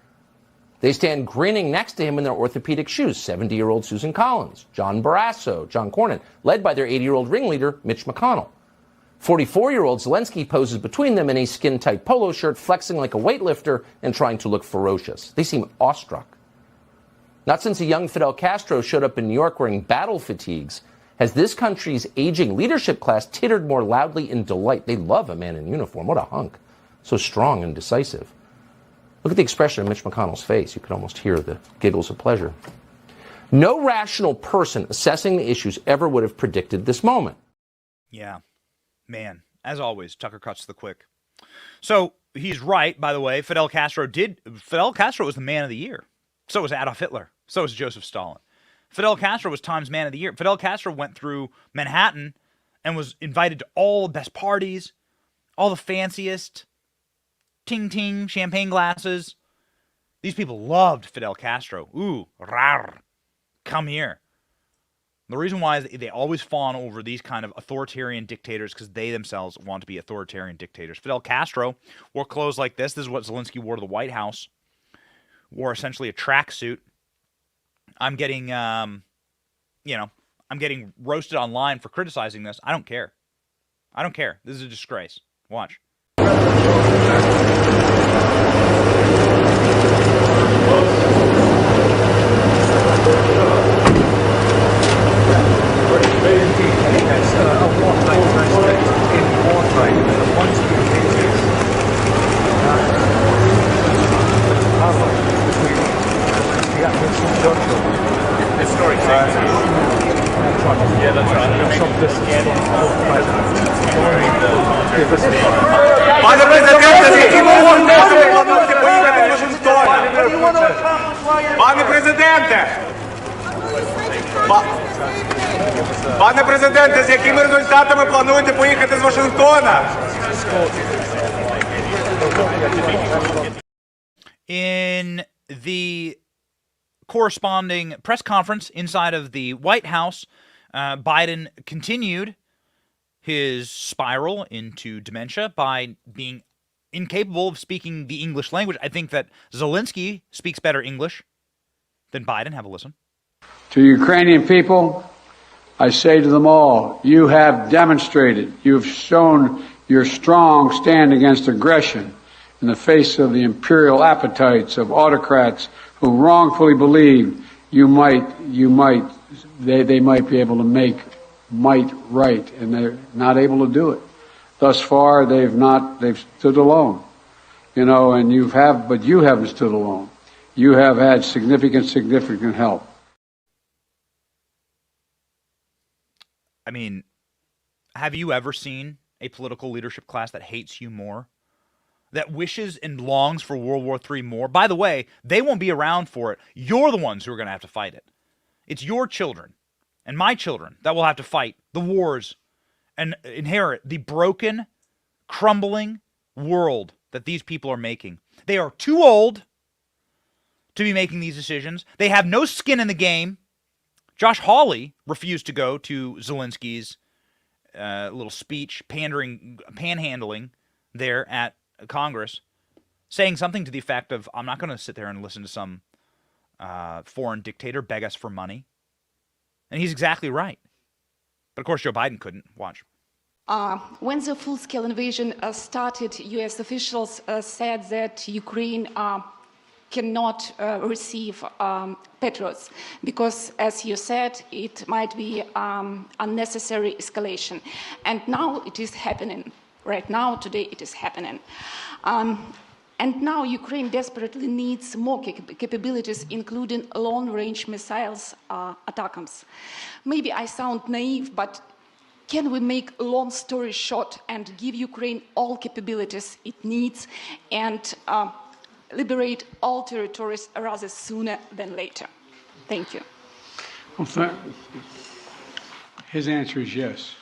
They stand grinning next to him in their orthopedic shoes, 70-year-old Susan Collins, John Barrasso, John Cornyn, led by their 80-year-old ringleader, Mitch McConnell. 44-year-old Zelensky poses between them in a skin-tight polo shirt, flexing like a weightlifter and trying to look ferocious. They seem awestruck. Not since a young Fidel Castro showed up in New York wearing battle fatigues has this country's aging leadership class tittered more loudly in delight. They love a man in uniform. What a hunk. So strong and decisive. Look at the expression of Mitch McConnell's face. You could almost hear the giggles of pleasure. No rational person assessing the issues ever would have predicted this moment. Yeah. Man, as always, Tucker cuts to the quick. So he's right, by the way. Fidel Castro was the man of the year. So was Adolf Hitler. So was Joseph Stalin. Fidel Castro was Time's Man of the Year. Fidel Castro went through Manhattan and was invited to all the best parties, all the fanciest ting-ting champagne glasses. These people loved Fidel Castro. Ooh, rar, come here. The reason why is they always fawn over these kind of authoritarian dictators because they themselves want to be authoritarian dictators. Fidel Castro wore clothes like this. This is what Zelensky wore to the White House. Wore essentially a tracksuit. I'm getting, I'm getting roasted online for criticizing this. I don't care. I don't care. This is a disgrace. Watch. Пане президенте, з яким уроком ви плануєте поїхати в Вашингтон? Пане президенте! Пане президенте, з якими результатами плануєте поїхати з Вашингтона? In the corresponding press conference inside of the White House, Biden continued his spiral into dementia by being incapable of speaking the English language. I think that Zelensky speaks better English than Biden. Have a listen. To Ukrainian people, I say to them all, you have demonstrated, you've shown your strong stand against aggression in the face of the imperial appetites of autocrats who wrongfully believed they might be able to make might right, and they're not able to do it. Thus far, they've stood alone, and you haven't stood alone. You have had significant help. I mean, have you ever seen a political leadership class that hates you more? That wishes and longs for World War III more? By the way, they won't be around for it. You're the ones who are going to have to fight it. It's your children and my children that will have to fight the wars and inherit the broken, crumbling world that these people are making. They are too old to be making these decisions. They have no skin in the game Josh Hawley refused to go to Zelensky's little speech, panhandling there at Congress, saying something to the effect of, I'm not going to sit there and listen to some foreign dictator beg us for money. And he's exactly right. But of course, Joe Biden couldn't. Watch. When the full-scale invasion started, U.S. officials said that Ukraine cannot receive Patriots because, as you said, it might be unnecessary escalation. And now it is happening. Right now, today, it is happening. And now Ukraine desperately needs more capabilities, including long-range missiles, ATACMS. Maybe I sound naive, but can we make a long story short and give Ukraine all capabilities it needs and liberate all territories rather sooner than later? Thank you. Well, his answer is yes.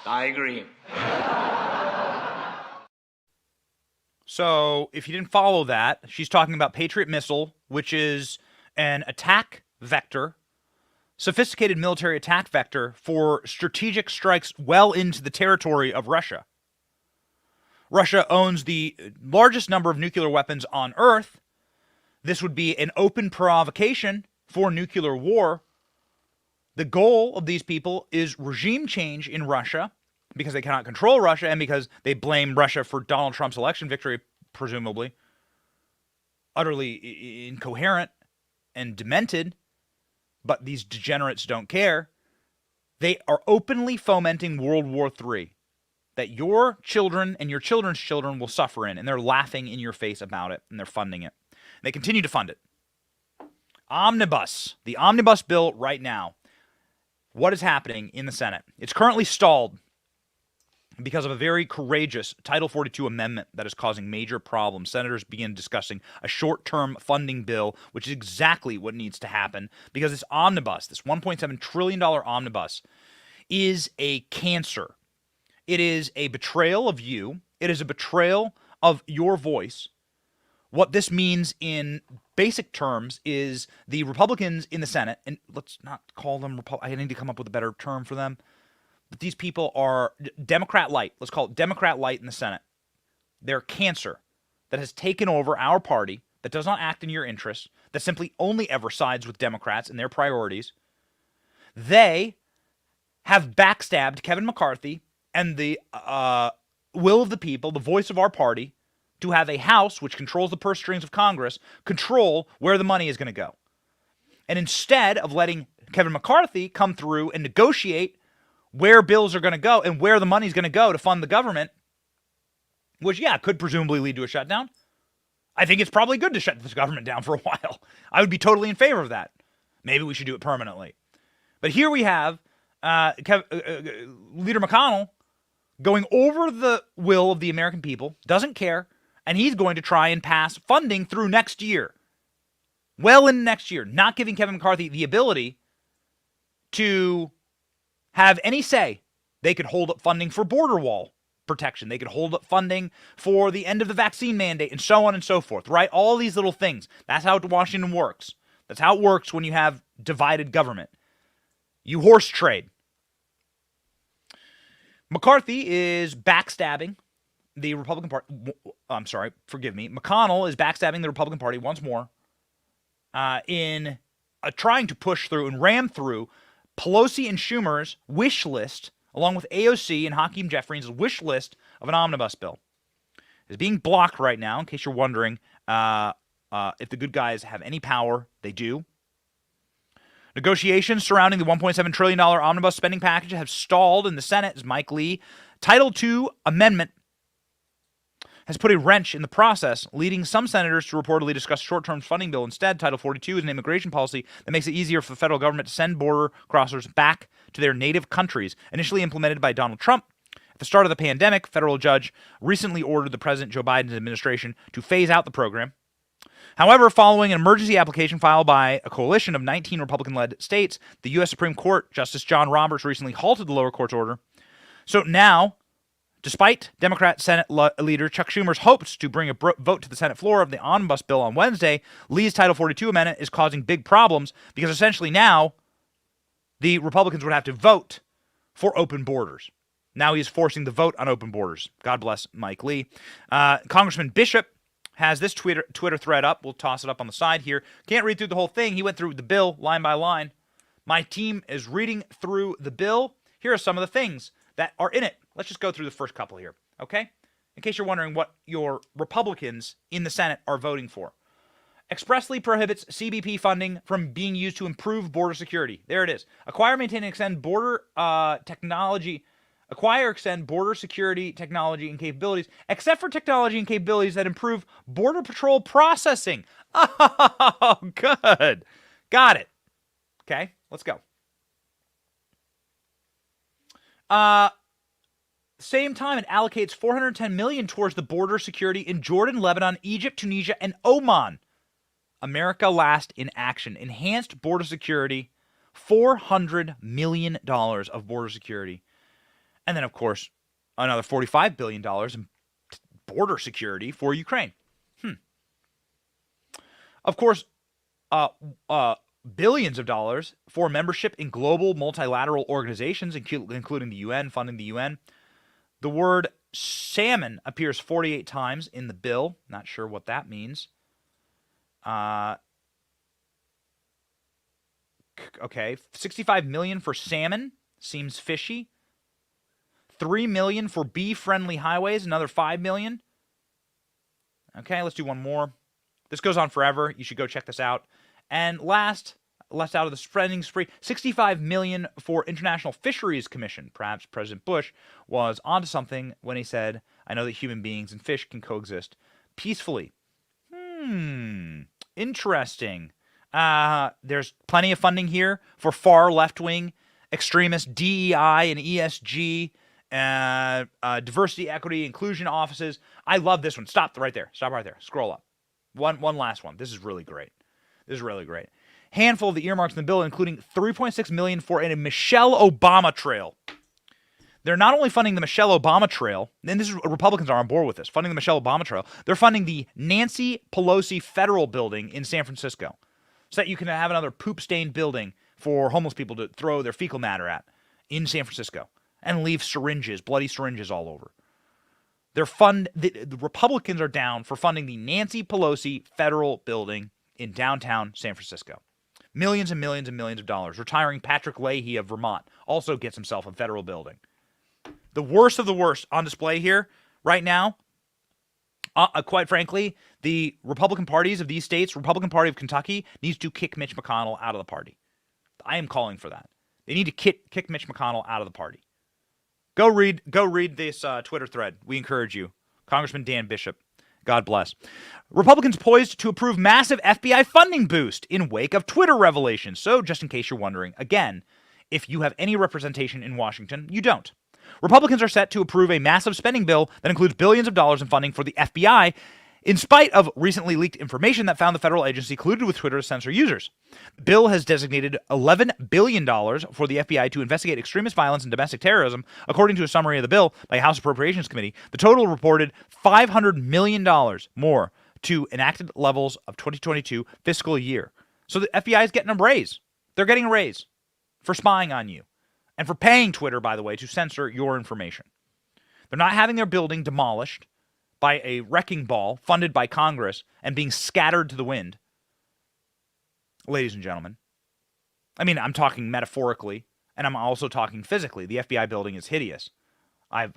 I agree. So, if you didn't follow that, she's talking about Patriot missile, which is an attack vector, sophisticated military attack vector for strategic strikes well into the territory of Russia. Russia owns the largest number of nuclear weapons on Earth. This would be an open provocation for nuclear war. The goal of these people is regime change in Russia because they cannot control Russia and because they blame Russia for Donald Trump's election victory, presumably. Utterly incoherent and demented, but these degenerates don't care. They are openly fomenting World War III that your children and your children's children will suffer in, and they're laughing in your face about it, and they're funding it. And they continue to fund it. Omnibus, the omnibus bill right now. What is happening in the Senate? It's currently stalled because of a very courageous Title 42 amendment that is causing major problems. Senators begin discussing a short-term funding bill, which is exactly what needs to happen because this omnibus, this $1.7 trillion omnibus, is a cancer. It is a betrayal of you. It is a betrayal of your voice. What this means in basic terms is the Republicans in the Senate, and let's not call them I need to come up with a better term for them, but these people are Democrat light. Let's call it Democrat light in the Senate. They're cancer that has taken over our party, that does not act in your interests, that simply only ever sides with Democrats and their priorities. They have backstabbed Kevin McCarthy and the will of the people, the voice of our party, to have a House, which controls the purse strings of Congress, control where the money is going to go. And instead of letting Kevin McCarthy come through and negotiate where bills are going to go and where the money is going to go to fund the government, which, yeah, could presumably lead to a shutdown. I think it's probably good to shut this government down for a while. I would be totally in favor of that. Maybe we should do it permanently. But here we have Leader McConnell going over the will of the American people, doesn't care, and he's going to try and pass funding through next year. Well in next year, not giving Kevin McCarthy the ability to have any say. They could hold up funding for border wall protection. They could hold up funding for the end of the vaccine mandate and so on and so forth, right? All these little things. That's how Washington works. That's how it works when you have divided government. You horse trade. McCarthy is backstabbing the Republican Party. I'm sorry, forgive me. McConnell is backstabbing the Republican Party once more in trying to push through and ram through Pelosi and Schumer's wish list, along with AOC and Hakeem Jeffries' wish list of an omnibus bill. It's being blocked right now, in case you're wondering if the good guys have any power. They do. Negotiations surrounding the $1.7 trillion omnibus spending package have stalled in the Senate as Mike Lee. Title II amendment has put a wrench in the process, leading some senators to reportedly discuss short-term funding bill. Instead, Title 42 is an immigration policy that makes it easier for the federal government to send border crossers back to their native countries. Initially implemented by Donald Trump at the start of the pandemic, federal judge recently ordered the President Joe Biden's administration to phase out the program. However, following an emergency application filed by a coalition of 19 Republican-led states, the U.S. Supreme Court Justice John Roberts recently halted the lower court's order. So now, Despite Democrat Senate leader Chuck Schumer's hopes to bring a vote to the Senate floor of the Omnibus bill on Wednesday, Lee's Title 42 amendment is causing big problems because essentially now the Republicans would have to vote for open borders. Now he's forcing the vote on open borders. God bless Mike Lee. Congressman Bishop has this Twitter thread up. We'll toss it up on the side here. Can't read through the whole thing. He went through the bill line by line. My team is reading through the bill. Here are some of the things that are in it. Let's just go through the first couple here, okay? In case you're wondering what your Republicans in the Senate are voting for. Expressly prohibits CBP funding from being used to improve border security. There it is. Acquire, maintain, and extend border technology. Acquire, extend border security technology and capabilities, except for technology and capabilities that improve border patrol processing. Oh, good. Got it. Okay, let's go. Same time, it allocates $410 million towards the border security in Jordan, Lebanon, Egypt, Tunisia, and Oman. America last in action. Enhanced border security, $400 million of border security. And then, of course, another $45 billion in border security for Ukraine. Of course, billions of dollars for membership in global multilateral organizations, including the UN, funding the UN. The word salmon appears 48 times in the bill. Not sure what that means. Okay, $65 million for salmon seems fishy. $3 million for bee-friendly highways, another $5 million. Okay, let's do one more. This goes on forever. You should go check this out. And last out of the spending spree, $65 million for International Fisheries Commission. Perhaps President Bush was onto something when he said, I know that human beings and fish can coexist peacefully. Interesting. There's plenty of funding here for far left-wing extremist DEI and ESG, diversity, equity, inclusion offices. I love this one. Stop right there. Stop right there. Scroll up. One last one. This is really great. Handful of the earmarks in the bill, including $3.6 million for a Michelle Obama trail. They're not only funding the Michelle Obama trail, and this is Republicans are on board with this, funding the Michelle Obama trail. They're funding the Nancy Pelosi Federal Building in San Francisco, so that you can have another poop-stained building for homeless people to throw their fecal matter at in San Francisco and leave syringes, bloody syringes all over. The Republicans are down for funding the Nancy Pelosi Federal Building in downtown San Francisco. Millions and millions and millions of dollars. Retiring Patrick Leahy of Vermont also gets himself a federal building. The worst of the worst on display here right now, quite frankly, the Republican parties of these states, Republican Party of Kentucky, needs to kick Mitch McConnell out of the party. I am calling for that. They need to kick Mitch McConnell out of the party. Go read this Twitter thread. We encourage you. Congressman Dan Bishop. God bless. Republicans poised to approve massive FBI funding boost in wake of Twitter revelations. So, just in case you're wondering, again, if you have any representation in Washington, you don't. Republicans are set to approve a massive spending bill that includes billions of dollars in funding for the FBI, in spite of recently leaked information that found the federal agency colluded with Twitter to censor users. The bill has designated $11 billion for the FBI to investigate extremist violence and domestic terrorism. According to a summary of the bill by House Appropriations Committee, the total reported $500 million more to enacted levels of 2022 fiscal year. So the FBI is getting a raise. They're getting a raise for spying on you and for paying Twitter, by the way, to censor your information. They're not having their building demolished by a wrecking ball funded by Congress and being scattered to the wind. Ladies and gentlemen, I mean, I'm talking metaphorically, and I'm also talking physically. The FBI building is hideous. I've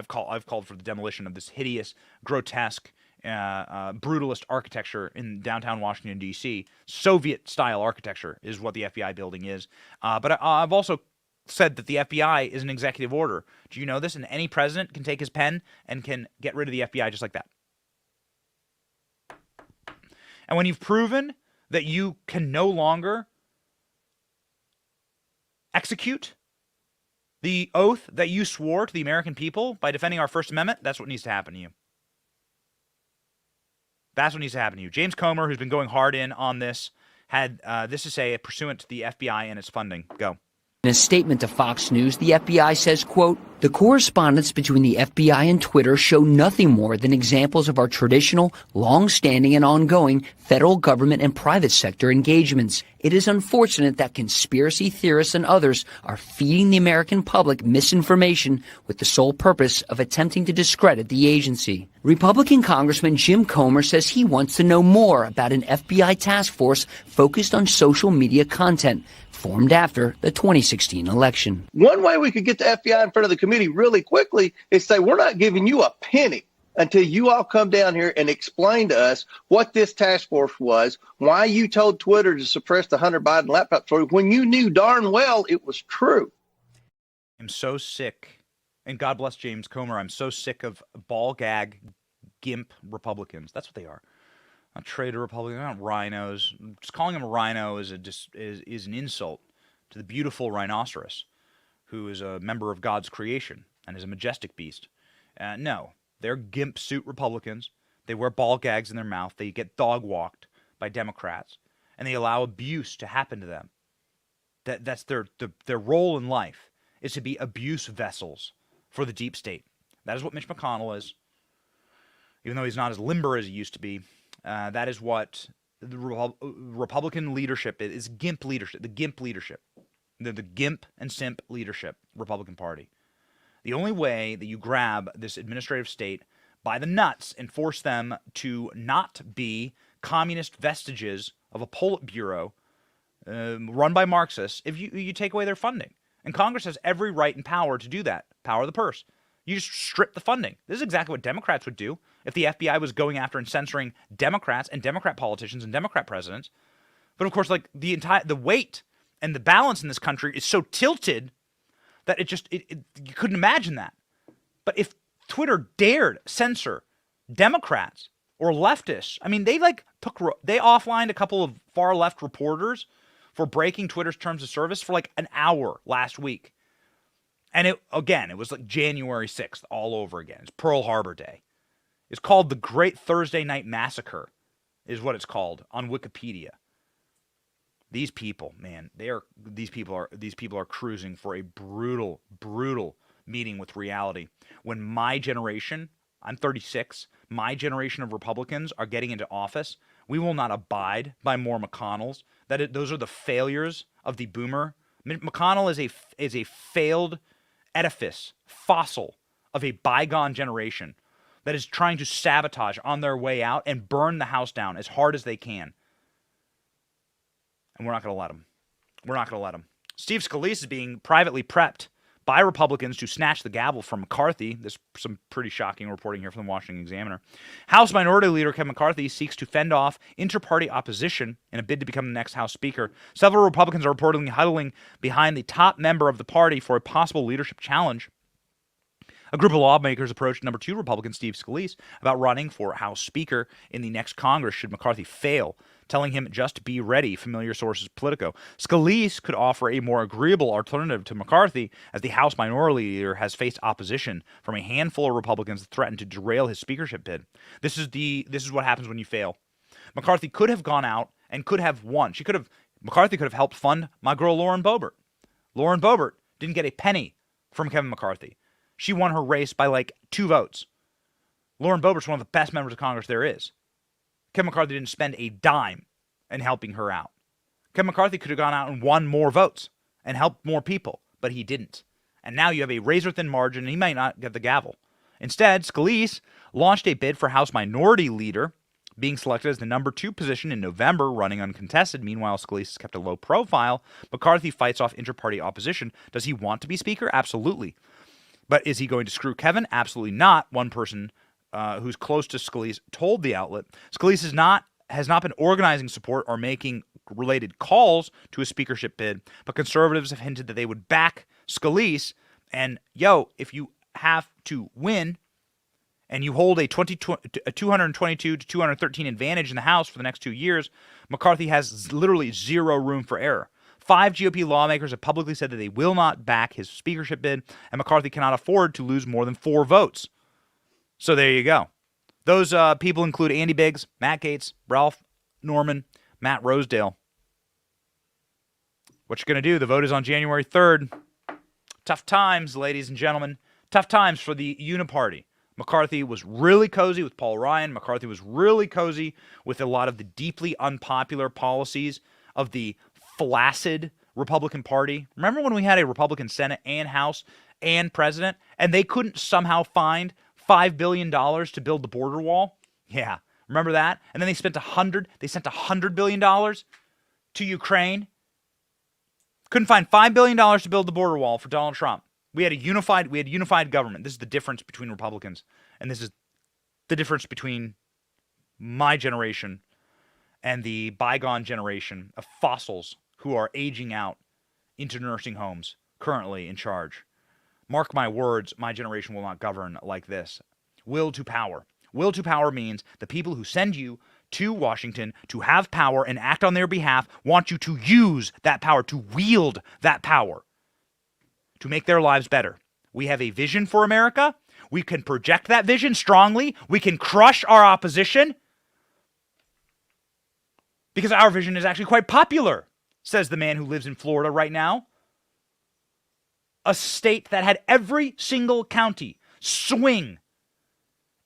called for the demolition of this hideous, grotesque, brutalist architecture in downtown Washington, D.C. Soviet-style architecture is what the FBI building is. But I've also said that the FBI is an executive order. Do you know this? And any president can take his pen and can get rid of the FBI just like that. And when you've proven that you can no longer execute the oath that you swore to the American people by defending our First Amendment, that's what needs to happen to you. That's what needs to happen to you. James Comer, who's been going hard in on this, had this to say pursuant to the FBI and its funding. Go. In a statement to Fox News, the FBI says, quote, "The correspondence between the FBI and Twitter show nothing more than examples of our traditional, long-standing and ongoing federal government and private sector engagements. It is unfortunate that conspiracy theorists and others are feeding the American public misinformation with the sole purpose of attempting to discredit the agency." Republican Congressman Jim Comer says he wants to know more about an FBI task force focused on social media content formed after the 2016 election. One way we could get the FBI in front of the committee really quickly is say, we're not giving you a penny until you all come down here and explain to us what this task force was, why you told Twitter to suppress the Hunter Biden laptop story when you knew darn well it was true. I'm so sick, and God bless James Comer, I'm so sick of ball gag, gimp Republicans. That's what they are. Not traitor Republicans, not rhinos. Just calling them a rhino is an insult to the beautiful rhinoceros, who is a member of God's creation and is a majestic beast. No, they're gimp suit Republicans. They wear ball gags in their mouth. They get dog walked by Democrats, and they allow abuse to happen to them. That's their role in life, is to be abuse vessels for the deep state. That is what Mitch McConnell is. Even though he's not as limber as he used to be, that is what the Republican leadership is. GIMP leadership, the GIMP leadership, the GIMP and SIMP leadership, Republican Party. The only way that you grab this administrative state by the nuts and force them to not be communist vestiges of a Politburo run by Marxists, if you take away their funding. And Congress has every right and power to do that. Power of the purse. You just strip the funding. This is exactly what Democrats would do if the FBI was going after and censoring Democrats and Democrat politicians and Democrat presidents. But of course, like the weight and the balance in this country is so tilted that you couldn't imagine that. But if Twitter dared censor Democrats or leftists, I mean, they offlined a couple of far left reporters for breaking Twitter's terms of service for like an hour last week. And it was like January 6th all over again. It's Pearl Harbor Day. It's called the Great Thursday Night Massacre, is what it's called on Wikipedia. These people, man, these people are cruising for a brutal, brutal meeting with reality. When my generation, I'm 36, my generation of Republicans are getting into office, we will not abide by more McConnells. Those are the failures of the boomer. McConnell is a failed edifice, fossil of a bygone generation that is trying to sabotage on their way out and burn the house down as hard as they can. And we're not going to let them. We're not going to let them. Steve Scalise is being privately prepped by Republicans to snatch the gavel from McCarthy. There's some pretty shocking reporting here from the Washington Examiner. House Minority Leader Kevin McCarthy seeks to fend off inter-party opposition in a bid to become the next House Speaker. Several Republicans are reportedly huddling behind the top member of the party for a possible leadership challenge. A group of lawmakers approached number 2 Republican Steve Scalise about running for House Speaker in the next Congress should McCarthy fail, telling him just be ready, familiar sources Politico. Scalise could offer a more agreeable alternative to McCarthy, as the House Minority Leader has faced opposition from a handful of Republicans that threatened to derail his speakership bid. This is what happens when you fail. McCarthy could have gone out and could have won. McCarthy could have helped fund my girl Lauren Boebert. Lauren Boebert didn't get a penny from Kevin McCarthy. She won her race by like 2 votes. Lauren Boebert's one of the best members of Congress there is. Kevin McCarthy didn't spend a dime in helping her out. Kevin McCarthy could have gone out and won more votes and helped more people, but he didn't. And now you have a razor-thin margin, and he might not get the gavel. Instead, Scalise launched a bid for House Minority Leader, being selected as the number 2 position in November, running uncontested. Meanwhile, Scalise has kept a low profile. McCarthy fights off inter-party opposition. Does he want to be Speaker? Absolutely. But is he going to screw Kevin? Absolutely not. One person who's close to Scalise told the outlet Scalise has not been organizing support or making related calls to a speakership bid, but conservatives have hinted that they would back Scalise. And if you have to win and you hold a 222 to 213 advantage in the House for the next 2 years, McCarthy has literally zero room for error. 5 GOP lawmakers have publicly said that they will not back his speakership bid, and McCarthy cannot afford to lose more than 4 votes. So there you go. Those people include Andy Biggs, Matt Gaetz, Ralph Norman, Matt Rosedale. What you're going to do, the vote is on January 3rd. Tough times, ladies and gentlemen. Tough times for the Uniparty. McCarthy was really cozy with Paul Ryan. McCarthy was really cozy with a lot of the deeply unpopular policies of the flaccid Republican Party. Remember when we had a Republican Senate and House and President, and they couldn't somehow find $5 billion to build the border wall? Yeah, remember that? And then they sent $100 billion to Ukraine. Couldn't find $5 billion to build the border wall for Donald Trump. We had unified government. This is the difference between Republicans, and this is the difference between my generation and the bygone generation of fossils who are aging out into nursing homes currently in charge. Mark my words, my generation will not govern like this. Will to power. Will to power means the people who send you to Washington to have power and act on their behalf want you to use that power, to wield that power, to make their lives better. We have a vision for America. We can project that vision strongly. We can crush our opposition because our vision is actually quite popular, says the man who lives in Florida right now. A state that had every single county swing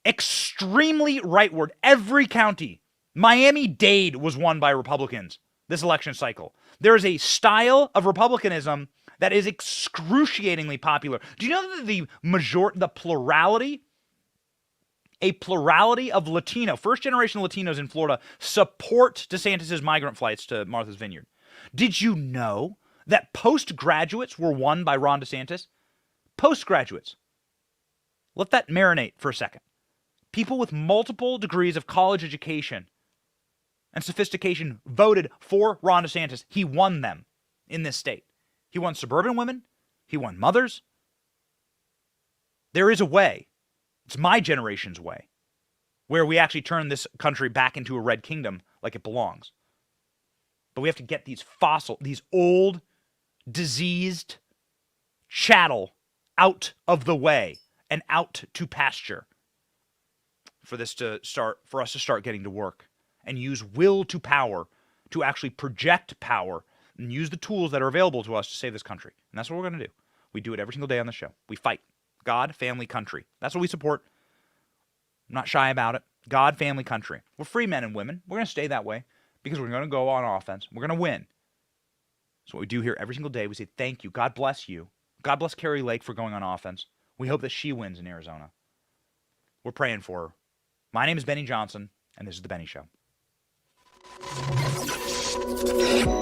extremely rightward. Every county. Miami-Dade was won by Republicans this election cycle. There is a style of Republicanism that is excruciatingly popular. Do you know that the plurality of Latino, first-generation Latinos in Florida support DeSantis' migrant flights to Martha's Vineyard? Did you know that postgraduates were won by Ron DeSantis? Postgraduates. Let that marinate for a second. People with multiple degrees of college education and sophistication voted for Ron DeSantis. He won them in this state. He won suburban women. He won mothers. There is a way. It's my generation's way, where we actually turn this country back into a red kingdom like it belongs. But we have to get these old, diseased chattel out of the way and out to pasture for us to start getting to work and use will to power to actually project power and use the tools that are available to us to save this country. And that's what we're going to do. We do it every single day on the show. We fight. God, family, country. That's what we support. I'm not shy about it. God, family, country. We're free men and women. We're going to stay that way because we're going to go on offense. We're going to win. That's what we do here every single day. We say, thank you. God bless you. God bless Kari Lake for going on offense. We hope that she wins in Arizona. We're praying for her. My name is Benny Johnson, and this is The Benny Show.